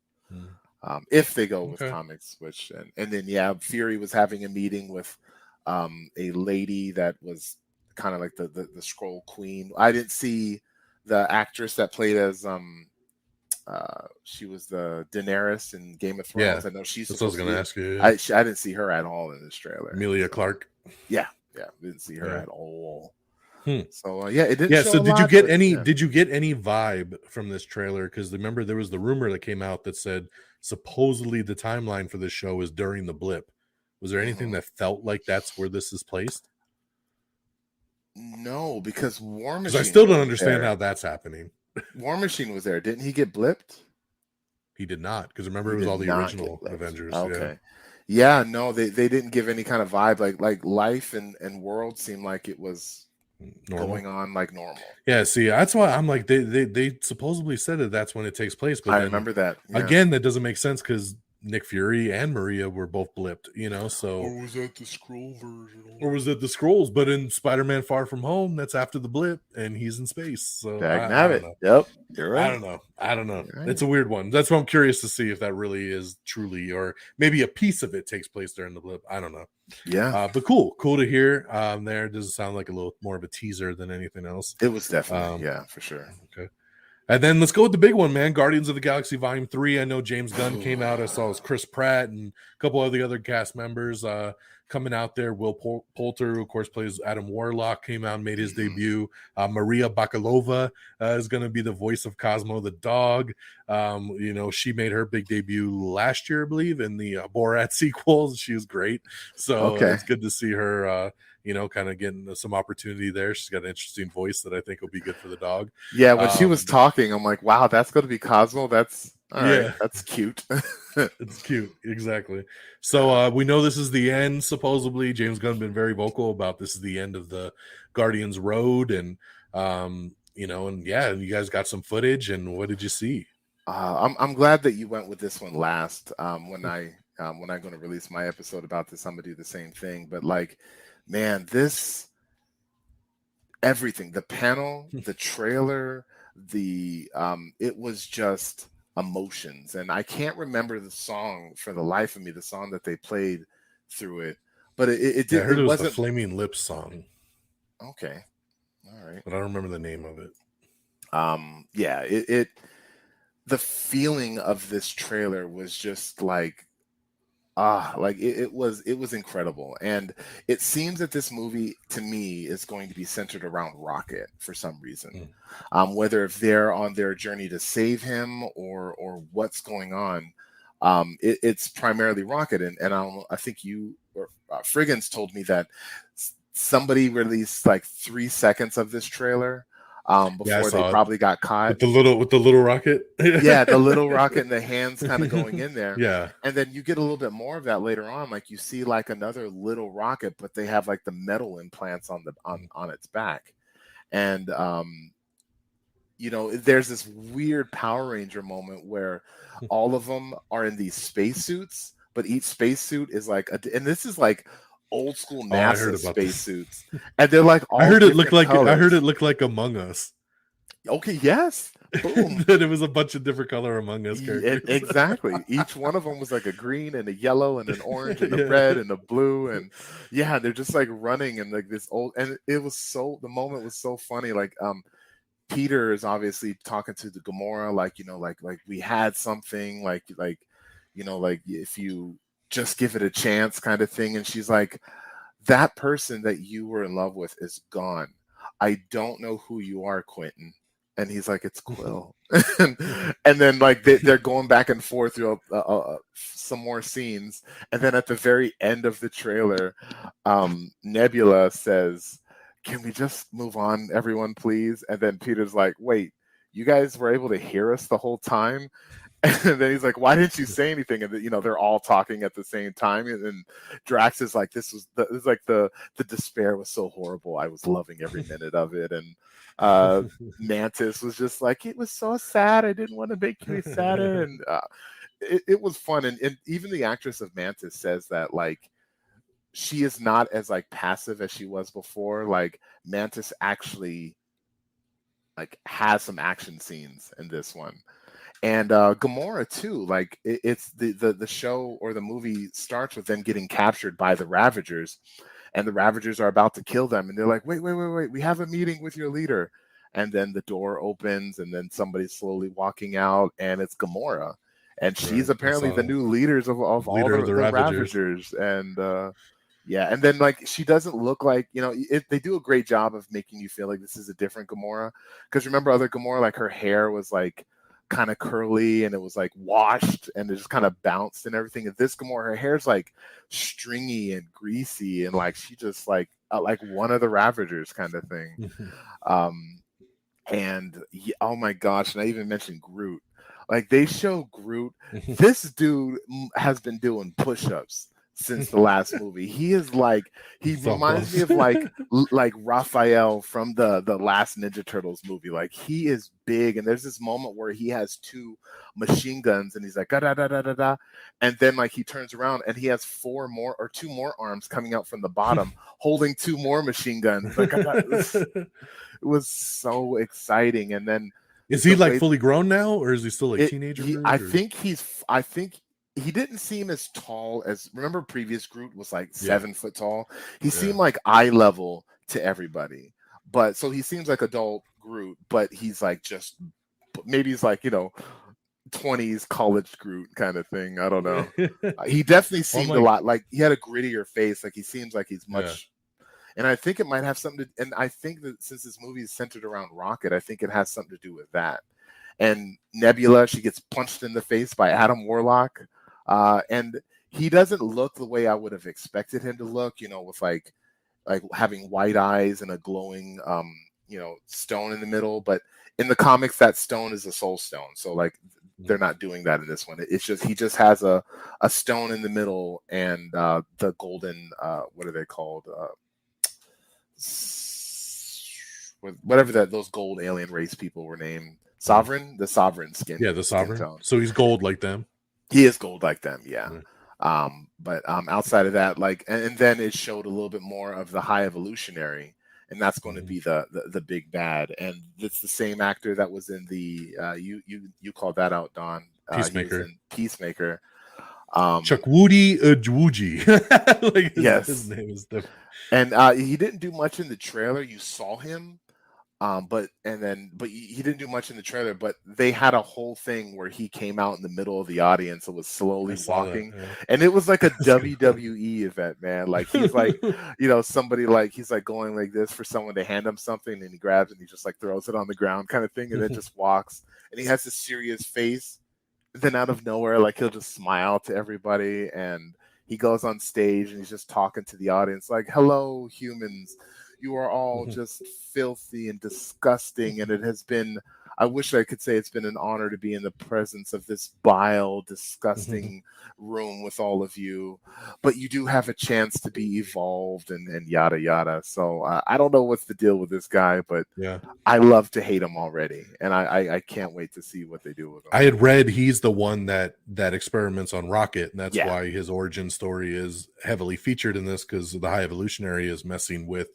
if they go with comics, which and then Fury was having a meeting with a lady that was kind of like the Skrull queen. I didn't see the actress that played as she was the Daenerys in Game of Thrones. I know she's.
That's what I was going to ask you.
I didn't see her at all in this trailer.
Emilia Clarke.
Yeah, didn't see her at all. So it didn't.
So did you get any? Did you get any vibe from this trailer? Because remember, there was the rumor that came out that said supposedly the timeline for this show is during the blip. Was there anything that felt like that's where this is placed?
No, because War Machine.
I still don't understand how that's happening.
War Machine was there. Didn't he get blipped?
He did not, because remember, it was all the original Avengers.
Okay. Yeah, no, they didn't give any kind of vibe. Like life and world seemed like it was going on like normal.
Yeah, see, that's why I'm like, they supposedly said that that's when it takes place. But
I remember that.
Yeah. Again, that doesn't make sense, because Nick Fury and Maria were both blipped, so.
Or was that the scroll version?
Or was it the Skrulls? But in Spider-Man Far From Home, that's after the blip, and he's in space. So I don't know.
Yep, you're right.
I don't know.
Right.
It's a weird one. That's what I'm curious to see if that really is truly, or maybe a piece of it takes place during the blip. I don't know.
Yeah.
But cool to hear. There doesn't sound like a little more of a teaser than anything else.
It was definitely, for sure.
Okay. And then let's go with the big one, man. Guardians of the Galaxy Volume 3. I know James Gunn came out. I saw it was Chris Pratt and a couple of the other cast members coming out there. Will Poulter, who of course plays Adam Warlock, came out and made his debut. Maria Bakalova is going to be the voice of Cosmo the dog. She made her big debut last year, I believe, in the Borat sequel. She was great. So it's good to see her kind of getting some opportunity there. She's got an interesting voice that I think will be good for the dog.
Yeah, when she was talking, I'm like, wow, that's going to be Cosmo. That's all right. That's cute.
It's cute. Exactly. So we know this is the end, supposedly. James Gunn been very vocal about this is the end of the Guardians road. And, you guys got some footage. And what did you see?
I'm glad that you went with this one last. When I'm going to release my episode about this, I'm going to do the same thing. But man, everything, the panel, the trailer, it was just emotions. And I can't remember the song for the life of me, the song that they played through it, but it did.
I heard it was
wasn't
the Flaming Lips song.
Okay. All right.
But I don't remember the name of it.
The feeling of this trailer was just it was incredible. And it seems that this movie to me is going to be centered around Rocket for some reason. Whether if they're on their journey to save him or what's going on, it's primarily Rocket. And I think you or Friggins told me that somebody released 3 seconds of this trailer before they probably got caught
with the little rocket.
Yeah, the little rocket and the hands kind of going in there.
Yeah,
and then you get a little bit more of that later on. You see another little rocket, but they have the metal implants on its back, and there's this weird Power Ranger moment where all of them are in these spacesuits, but each spacesuit is and this is old school NASA spacesuits, and they're all
I heard it looked like
colors.
I heard it looked like Among Us.
Okay, yes. Boom.
That it was a bunch of different color Among Us characters.
Exactly. Each one of them was a green and a yellow and an orange and a red and a blue, and they're just running and this old, and it was the moment was so funny. Peter is obviously talking to the Gamora, we had something, if you just give it a chance kind of thing. And she's like, that person that you were in love with is gone. I don't know who you are, Quentin. And he's like, it's Quill. and then they're going back and forth through some more scenes. And then at the very end of the trailer, Nebula says, can we just move on, everyone, please? And then Peter's like, wait, you guys were able to hear us the whole time? And then he's like, why didn't you say anything? And they're all talking at the same time. And then Drax is like, the despair was so horrible. I was loving every minute of it. And Mantis was just like, it was so sad. I didn't want to make you sadder. And it was fun. And even the actress of Mantis says that she is not as passive as she was before. Mantis actually has some action scenes in this one. And Gamora too, it's the show or the movie starts with them getting captured by the Ravagers, and the Ravagers are about to kill them, and they're like, wait, we have a meeting with your leader. And then the door opens, and then somebody's slowly walking out, and it's Gamora, and she's apparently the new leaders of all the Ravagers. And and then she doesn't look they do a great job of making you feel like this is a different Gamora, because remember other Gamora, her hair was kind of curly and it was washed and it just kind of bounced and everything. And this Gamora, her hair's stringy and greasy and she just one of the Ravagers kind of thing. Oh my gosh, and I even mentioned Groot. They show Groot. This dude has been doing push-ups since the last movie. He is like, he
So
reminds me of like Raphael from the last Ninja Turtles movie. Like, he is big, and there's this moment where he has 2 machine guns, and he's like da da da da da da, and then like he turns around and he has 2 more arms coming out from the bottom, holding 2 more machine guns. Like, it was so exciting. And then
is he like fully grown now, or is he still like teenager?
I think he didn't seem as tall as, remember previous Groot was like 7 foot tall. He seemed like eye level to everybody, but so he seems like adult Groot, but he's like just, maybe he's like, 20s college Groot kind of thing. I don't know. He definitely seemed a lot like, he had a grittier face. Like, he seems like he's much. And I think it might have something to, and I think that since this movie is centered around Rocket, I think it has something to do with that. And Nebula, she gets punched in the face by Adam Warlock. And he doesn't look the way I would have expected him to look, with like having white eyes and a glowing, stone in the middle. But in the comics, that stone is a soul stone. So like, they're not doing that in this one. It's just, he just has a stone in the middle, and the golden, what are they called? Whatever those gold alien race people were named. The Sovereign skin.
Yeah, the Sovereign. So he's gold like them.
He is gold like them, yeah. But outside of that, like, and then it showed a little bit more of the High Evolutionary, and that's going to be the big bad. And it's the same actor that was in the you called that out, Don.
Peacemaker.
Peacemaker.
Chukwudi Ojwuji. Like his name is different.
And he didn't do much in the trailer. You saw him. But he didn't do much in the trailer, but they had a whole thing where he came out in the middle of the audience and was slowly walking. And it was like a WWE event, man. Like, he's like, somebody, like, he's like going like this for someone to hand him something, and he grabs and he just like throws it on the ground kind of thing, and then just walks. And he has this serious face. And then out of nowhere, like, he'll just smile to everybody, and he goes on stage and he's just talking to the audience like, "Hello, humans. You are all just filthy and disgusting, and it has been, I wish I could say it's been an honor to be in the presence of this vile, disgusting room with all of you, but you do have a chance to be evolved," and yada yada. So I don't know what's the deal with this guy, but I love to hate him already, and I can't wait to see what they do with him.
I had read he's the one that experiments on Rocket, and that's why his origin story is heavily featured in this, because the High Evolutionary is messing with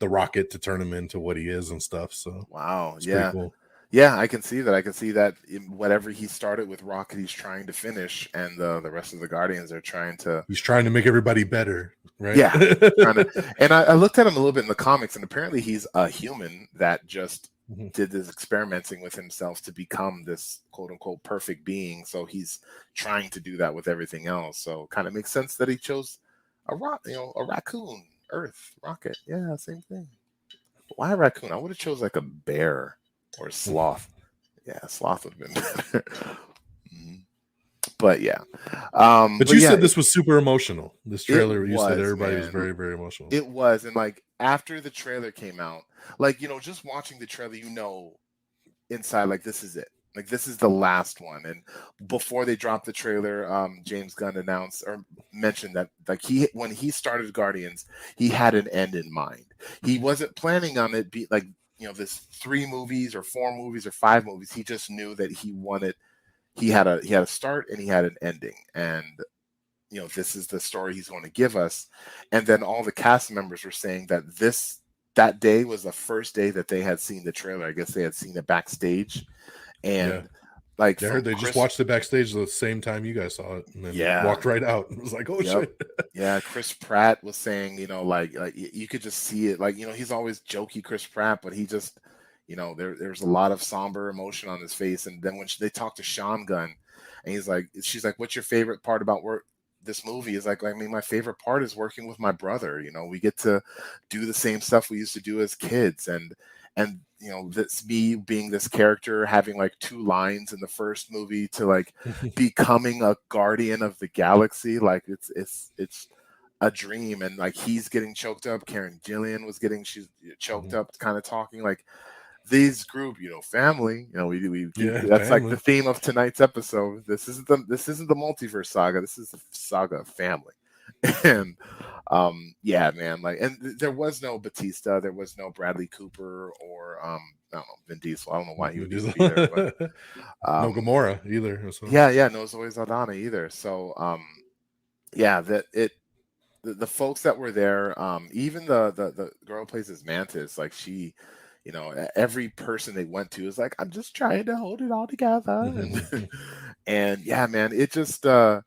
the Rocket to turn him into what he is and stuff. So
wow,
pretty cool.
Yeah, I can see that. I can see that whatever he started with Rocket, he's trying to finish, and the rest of the Guardians are trying to.
He's trying to make everybody better, right?
Yeah, and I looked at him a little bit in the comics, and apparently he's a human that just did this experimenting with himself to become this quote unquote perfect being. So he's trying to do that with everything else. So kind of makes sense that he chose a raccoon. Earth, Rocket, yeah, same thing. Why a raccoon? I would have chose like a bear or a sloth. Yeah, a sloth would have been better. But yeah,
but you said this was super emotional. This trailer, you said everybody was very, very emotional.
It was, and like after the trailer came out, like just watching the trailer, inside, like, this is it. Like, this is the last one. And before they dropped the trailer, James Gunn announced or mentioned that, like, when he started Guardians, he had an end in mind. He wasn't planning on it be like, this 3 movies or 4 movies or 5 movies. He just knew that he had a start and he had an ending. And this is the story he's going to give us. And then all the cast members were saying that that day was the first day that they had seen the trailer. I guess they had seen it backstage. And like,
they just watched it backstage the same time you guys saw it, and then walked right out and was like, "Oh shit!"
Yeah, Chris Pratt was saying, like you could just see it, like, he's always jokey, Chris Pratt, but he just, there's a lot of somber emotion on his face. And then when they talked to Sean Gunn, and she's like, "What's your favorite part about this movie?" Is like, my favorite part is working with my brother. We get to do the same stuff we used to do as kids, and this me being this character having like 2 lines in the first movie to like becoming a guardian of the galaxy, like it's a dream. And like, he's getting choked up. Karen Gillian was she's choked up, kind of talking like these group, family. We that's family. Like the theme of tonight's episode. This isn't the multiverse saga. This is the saga of family. And yeah, man, like, and there was no Batista, there was no Bradley Cooper, or I don't know, Vin Diesel. I don't know why he would even be there, but
no Gamora either. So.
Yeah, no Zoe Saldana either. So yeah, the folks that were there, even the girl who plays as Mantis, like she, you know, every person they went to is like, I'm just trying to hold it all together, and yeah, man, it just the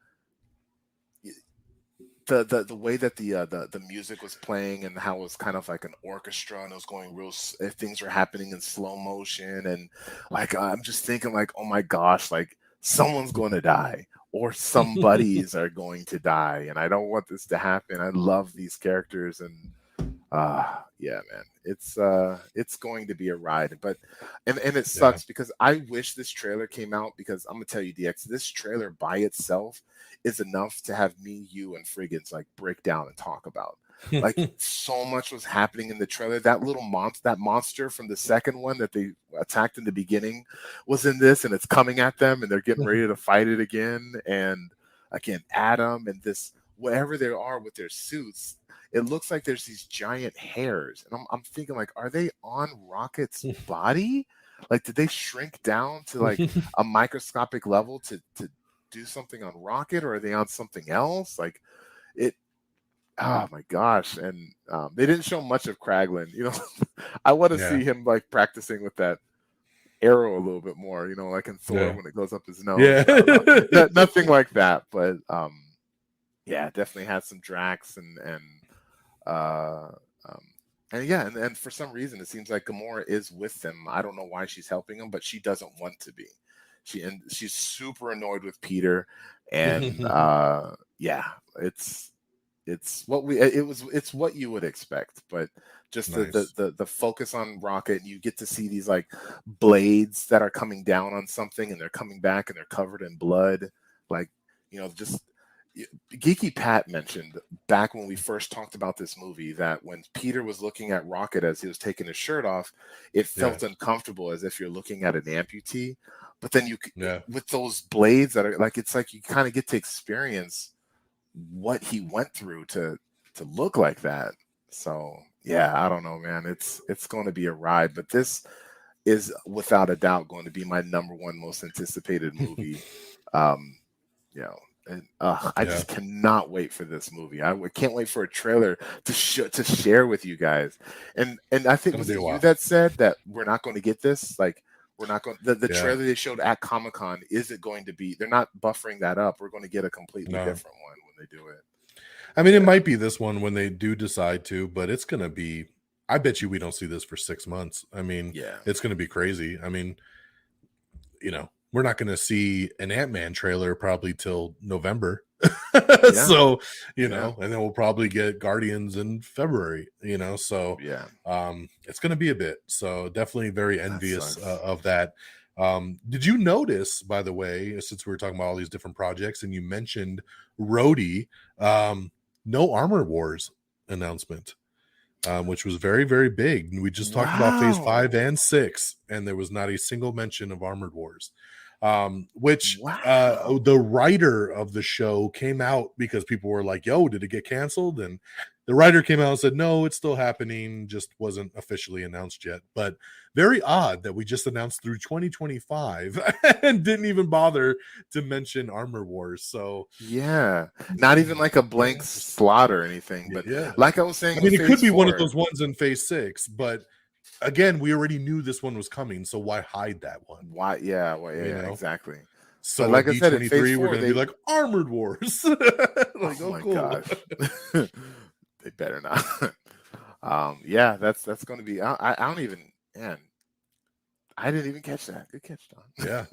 way that the music was playing and how it was kind of like an orchestra and it was going real, things were happening in slow motion, and like I'm just thinking like, oh my gosh, like someone's going to die or somebody's are going to die, and I don't want this to happen. I love these characters, and yeah, man, it's going to be a ride, but and it sucks because I wish this trailer came out, because I'm gonna tell you, DX, this trailer by itself is enough to have me, you, and Friggins like break down and talk about. Like so much was happening in the trailer. That little monster from the second one that they attacked in the beginning was in this, and it's coming at them, and they're getting ready to fight it again. And again, Adam and this, whatever they are with their suits, it looks like there's these giant hairs, and I'm thinking like, are they on Rocket's body? Like, did they shrink down to like a microscopic level to do something on Rocket, or are they on something else? Like it. Oh my gosh! And they didn't show much of Kraglin. You know, I want to see him like practicing with that arrow a little bit more. You know, like in Thor when it goes up his nose. Yeah, nothing like that. But yeah, definitely had some Drax and yeah, and for some reason it seems like Gamora is with them. I don't know why she's helping them, but she doesn't want to be. She's super annoyed with Peter, and yeah, it's what you would expect, but just the focus on Rocket, and you get to see these like blades that are coming down on something, and they're coming back and they're covered in blood, like, you know, just Geeky Pat mentioned back when we first talked about this movie that when Peter was looking at Rocket as he was taking his shirt off, it felt uncomfortable, as if you're looking at an amputee. But then with those blades that are like, it's like you kind of get to experience what he went through to look like that. So yeah, I don't know, man. It's going to be a ride, but this is without a doubt going to be my number one most anticipated movie. You know. And I just cannot wait for this movie. I can't wait for a trailer to share with you guys. And I think it was you that said that we're not going to get this. Like, we're not going. The trailer they showed at Comic-Con isn't going to be. They're not buffering that up. We're going to get a completely different one when they do it.
I mean, it might be this one when they do decide to, but it's going to be. I bet you we don't see this for 6 months. I mean, it's going to be crazy. I mean, you know. We're not going to see an Ant-Man trailer probably till November. So, you know, and then we'll probably get Guardians in February, you know, so it's going to be a bit. So definitely very envious of that. Did you notice, by the way, since we were talking about all these different projects and you mentioned Rhodey, no Armor Wars announcement, which was very, very big. We just talked about Phase 5 and 6, and there was not a single mention of Armored Wars. The writer of the show came out because people were like, yo, did it get canceled? And the writer came out and said, no, it's still happening, just wasn't officially announced yet. But very odd that we just announced through 2025 and didn't even bother to mention Armor Wars. So
not even like a blank slot or anything. But like I was saying,
I mean, it could be one of those ones in Phase 6, but again, we already knew this one was coming, so why hide that one?
Why? Yeah, exactly.
So like I said, in Phase 4, we're going to be like Armored Wars. Like,
oh my gosh, they better not. Yeah, that's going to be. I don't even. Man, I didn't even catch that. Good catch, Don.
Yeah,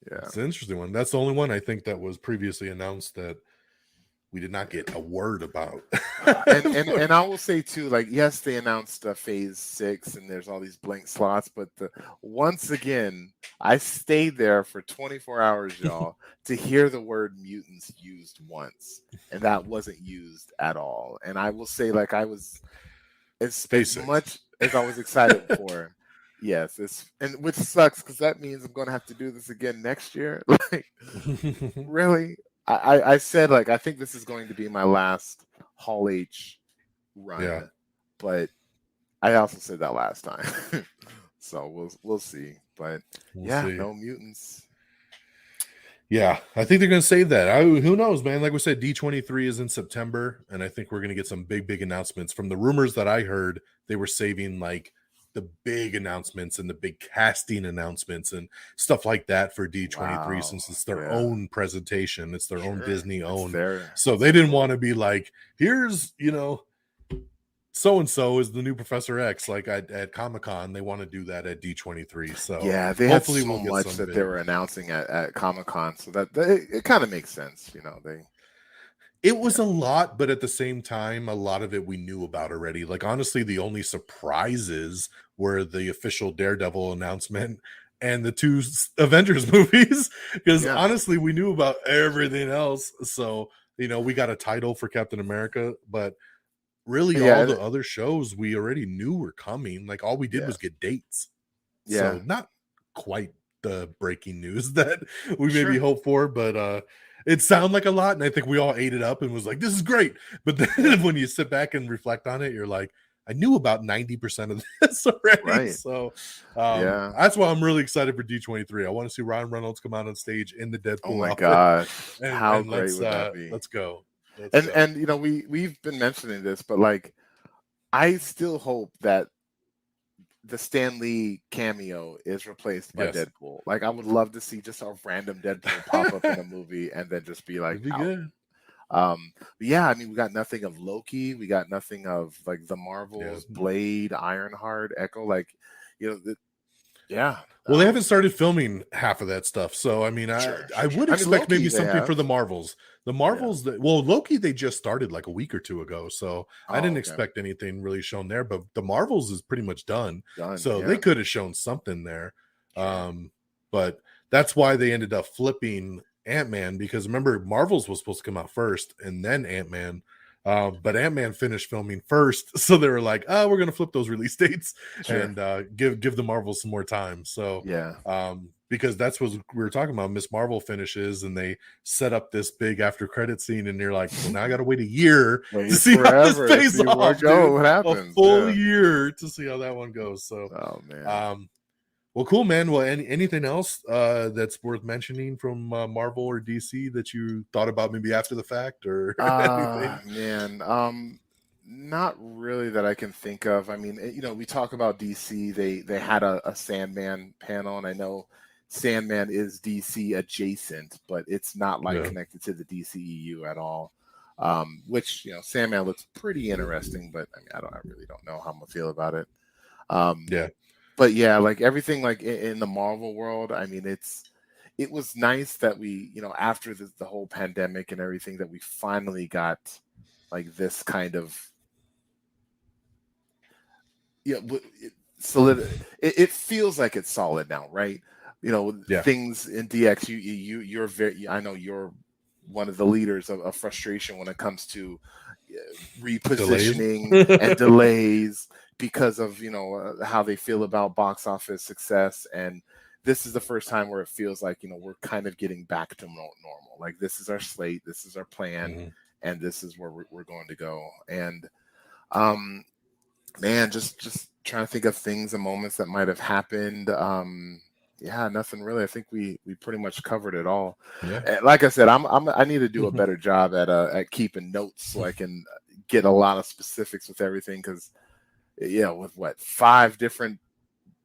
it's an interesting one. That's the only one I think that was previously announced that we did not get a word about.
and I will say too, like, yes, they announced Phase 6 and there's all these blank slots, but once again, I stayed there for 24 hours, y'all, to hear the word mutants used once, and that wasn't used at all. And I will say, like, I was as much as I was excited for. Yes, and which sucks because that means I'm going to have to do this again next year. Like, really? I said, like, I think this is going to be my last Hall H run, but I also said that last time. So we'll see. But no mutants.
Yeah, I think they're going to save that. Who knows, man? Like we said, D23 is in September, and I think we're going to get some big announcements. From the rumors that I heard, they were saving like the big announcements and the big casting announcements and stuff like that for D23 since it's their own presentation. It's their own Disney owned. So they didn't want to be like, here's, so-and-so is the new Professor X, like at Comic-Con. They want to do that at D23. So
yeah, they hopefully had so much that they were announcing at Comic-Con, so that it kind of makes sense.
It was a lot, but at the same time, a lot of it we knew about already. Like, honestly, the only surprises were the official Daredevil announcement and the 2 Avengers movies, because honestly, we knew about everything else. So, we got a title for Captain America, but really all the other shows we already knew were coming. Like, all we did was get dates. So not quite the breaking news that we maybe hoped for, but it sounded like a lot, and I think we all ate it up and was like, this is great. But then when you sit back and reflect on it, you're like, I knew about 90% of this already. Right. So that's why I'm really excited for D23. I want to see Ryan Reynolds come out on stage in the Deadpool.
Oh my gosh. How great would that be?
Let's go.
And we've been mentioning this, but like, I still hope that the Stan Lee cameo is replaced by Deadpool. Like, I would love to see just a random Deadpool pop up in a movie and then just be like, good. But yeah, I mean, we got nothing of Loki. We got nothing of like the Marvels, Blade, Ironheart, Echo. Like,
Well, they haven't started filming half of that stuff, so I mean, I would expect maybe something for the Marvels. The Marvels, Loki, they just started like a week or 2 ago, so I didn't expect anything really shown there. But the Marvels is pretty much done so they could have shown something there. But that's why they ended up flipping Ant-Man, because remember, Marvels was supposed to come out first and then Ant-Man. But Ant-Man finished filming first, so they were like, we're gonna flip those release dates and give the Marvels some more time. So because that's what we were talking about. Miss Marvel finishes and they set up this big after credit scene, and you're like, well, now I gotta wait a year to see how this pays off.
What happens?
A full year to see how that one goes. So well, cool, man. Well, anything else that's worth mentioning from Marvel or DC that you thought about maybe after the fact or anything?
Man, not really that I can think of. I mean, we talk about DC. They had a Sandman panel, and I know Sandman is DC adjacent, but it's not connected to the DCEU at all. Which Sandman looks pretty interesting, but I mean, I really don't know how I'm gonna feel about it. But yeah, like everything like in the Marvel world, I mean, it was nice that we, after the whole pandemic and everything, that we finally got like this kind of solid. It feels like it's solid now, right? Things in DX. You're very. I know you're one of the leaders of frustration when it comes to repositioning and delays. Because of how they feel about box office success, and this is the first time where it feels like we're kind of getting back to normal. Like, this is our slate, this is our plan, and this is where we're going to go. And man, just trying to think of things and moments that might have happened. Nothing really. I think we pretty much covered it all. And like I said, I need to do a better job at keeping notes so I can get a lot of specifics with everything, because with 5 different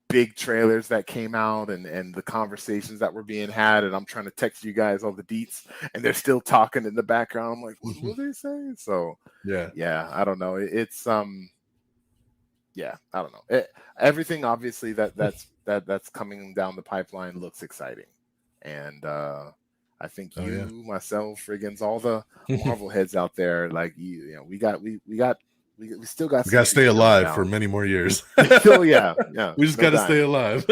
big trailers that came out and the conversations that were being had, and I'm trying to text you guys all the deets, and they're still talking in the background. I'm like, what are they saying? So I don't know. It's I don't know. Everything obviously that's coming down the pipeline looks exciting, and I think myself, Friggins, all the Marvel heads out there, like we still got.
We got to stay alive for many more years.
Oh yeah.
We just got to stay alive.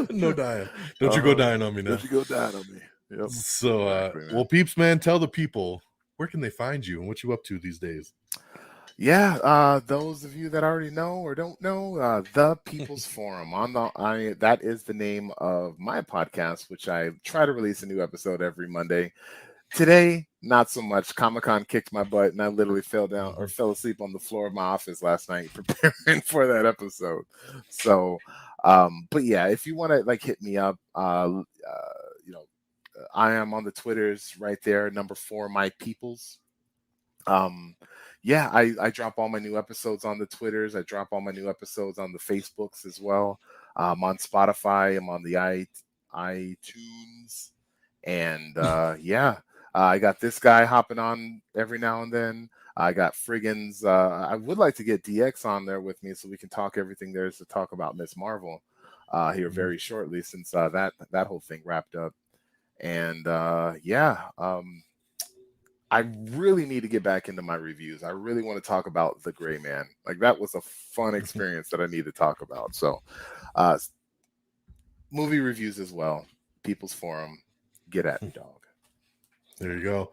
No dying. Don't you go dying on me now.
Don't you go dying on me. Yep.
So, well, Peeps, man, tell the people, where can they find you and what you up to these days?
Those of you that already know or don't know, the People's Forum that is the name of my podcast, which I try to release a new episode every Monday. Today, not so much. Comic-Con kicked my butt, and I literally fell asleep on the floor of my office last night preparing for that episode. So, but yeah, if you want to like hit me up, I am on the Twitters right there, number 4 my peoples. Yeah, I drop all my new episodes on the Twitters. I drop all my new episodes on the Facebooks as well. I'm on Spotify. I'm on the iTunes, and I got this guy hopping on every now and then. I got Friggins. I would like to get DX on there with me so we can talk everything there is to talk about Miss Marvel here very shortly, since that whole thing wrapped up. And I really need to get back into my reviews. I really want to talk about The Gray Man. Like, that was a fun experience that I need to talk about. So, movie reviews as well. People's Forum. Get at me, dog.
There you go.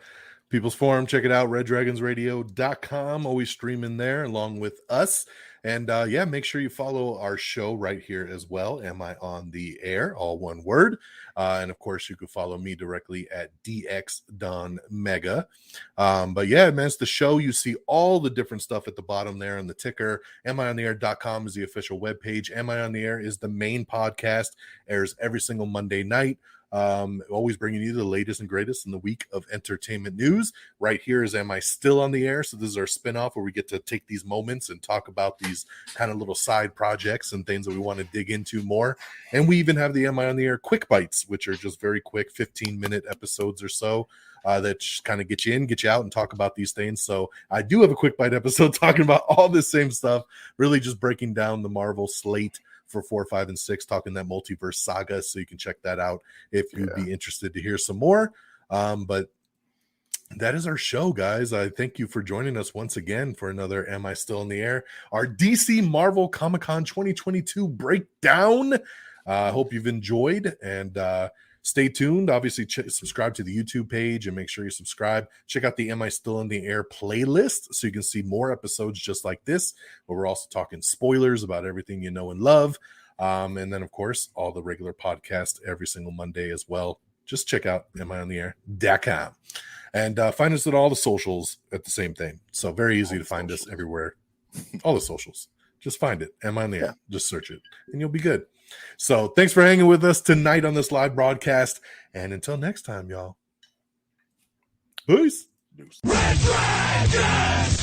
People's Forum. Check it out. RedDragonsRadio.com. Always streaming there along with us. And make sure you follow our show right here as well. Am I on the air? All one word. And of course, you can follow me directly at DX DONMEGA. But yeah, man, it's the show. You see all the different stuff at the bottom there on the ticker. AmIOnTheAir.com is the official webpage. Am I on the Air is the main podcast. Airs every single Monday night. Always bringing you the latest and greatest in the week of entertainment news. Right here is Am I Still on the Air? So this is our spinoff where we get to take these moments and talk about these kind of little side projects and things that we want to dig into more. And we even have the Am I on the Air quick bites, which are just very quick 15-minute episodes or so that just kind of get you in, get you out, and talk about these things. So I do have a quick bite episode talking about all this same stuff, really just breaking down the Marvel slate for 4, 5, and 6, talking that multiverse saga. So you can check that out if you'd be interested to hear some more. But that is our show, guys. I thank you for joining us once again for another Am I Still in the Air? Our DC Marvel Comic-Con 2022 breakdown. I hope you've enjoyed, and stay tuned. Obviously, subscribe to the YouTube page and make sure you subscribe. Check out the Am I Still in the Air playlist so you can see more episodes just like this, where we're also talking spoilers about everything you know and love. And then, of course, all the regular podcasts every single Monday as well. Just check out amiontheair.com. And find us at all the socials at the same thing. So very easy to find us everywhere. All the socials. Just find it. Am I on the Air? Just search it, and you'll be good. So thanks for hanging with us tonight on this live broadcast. And until next time, y'all. Peace.
Red Dragon!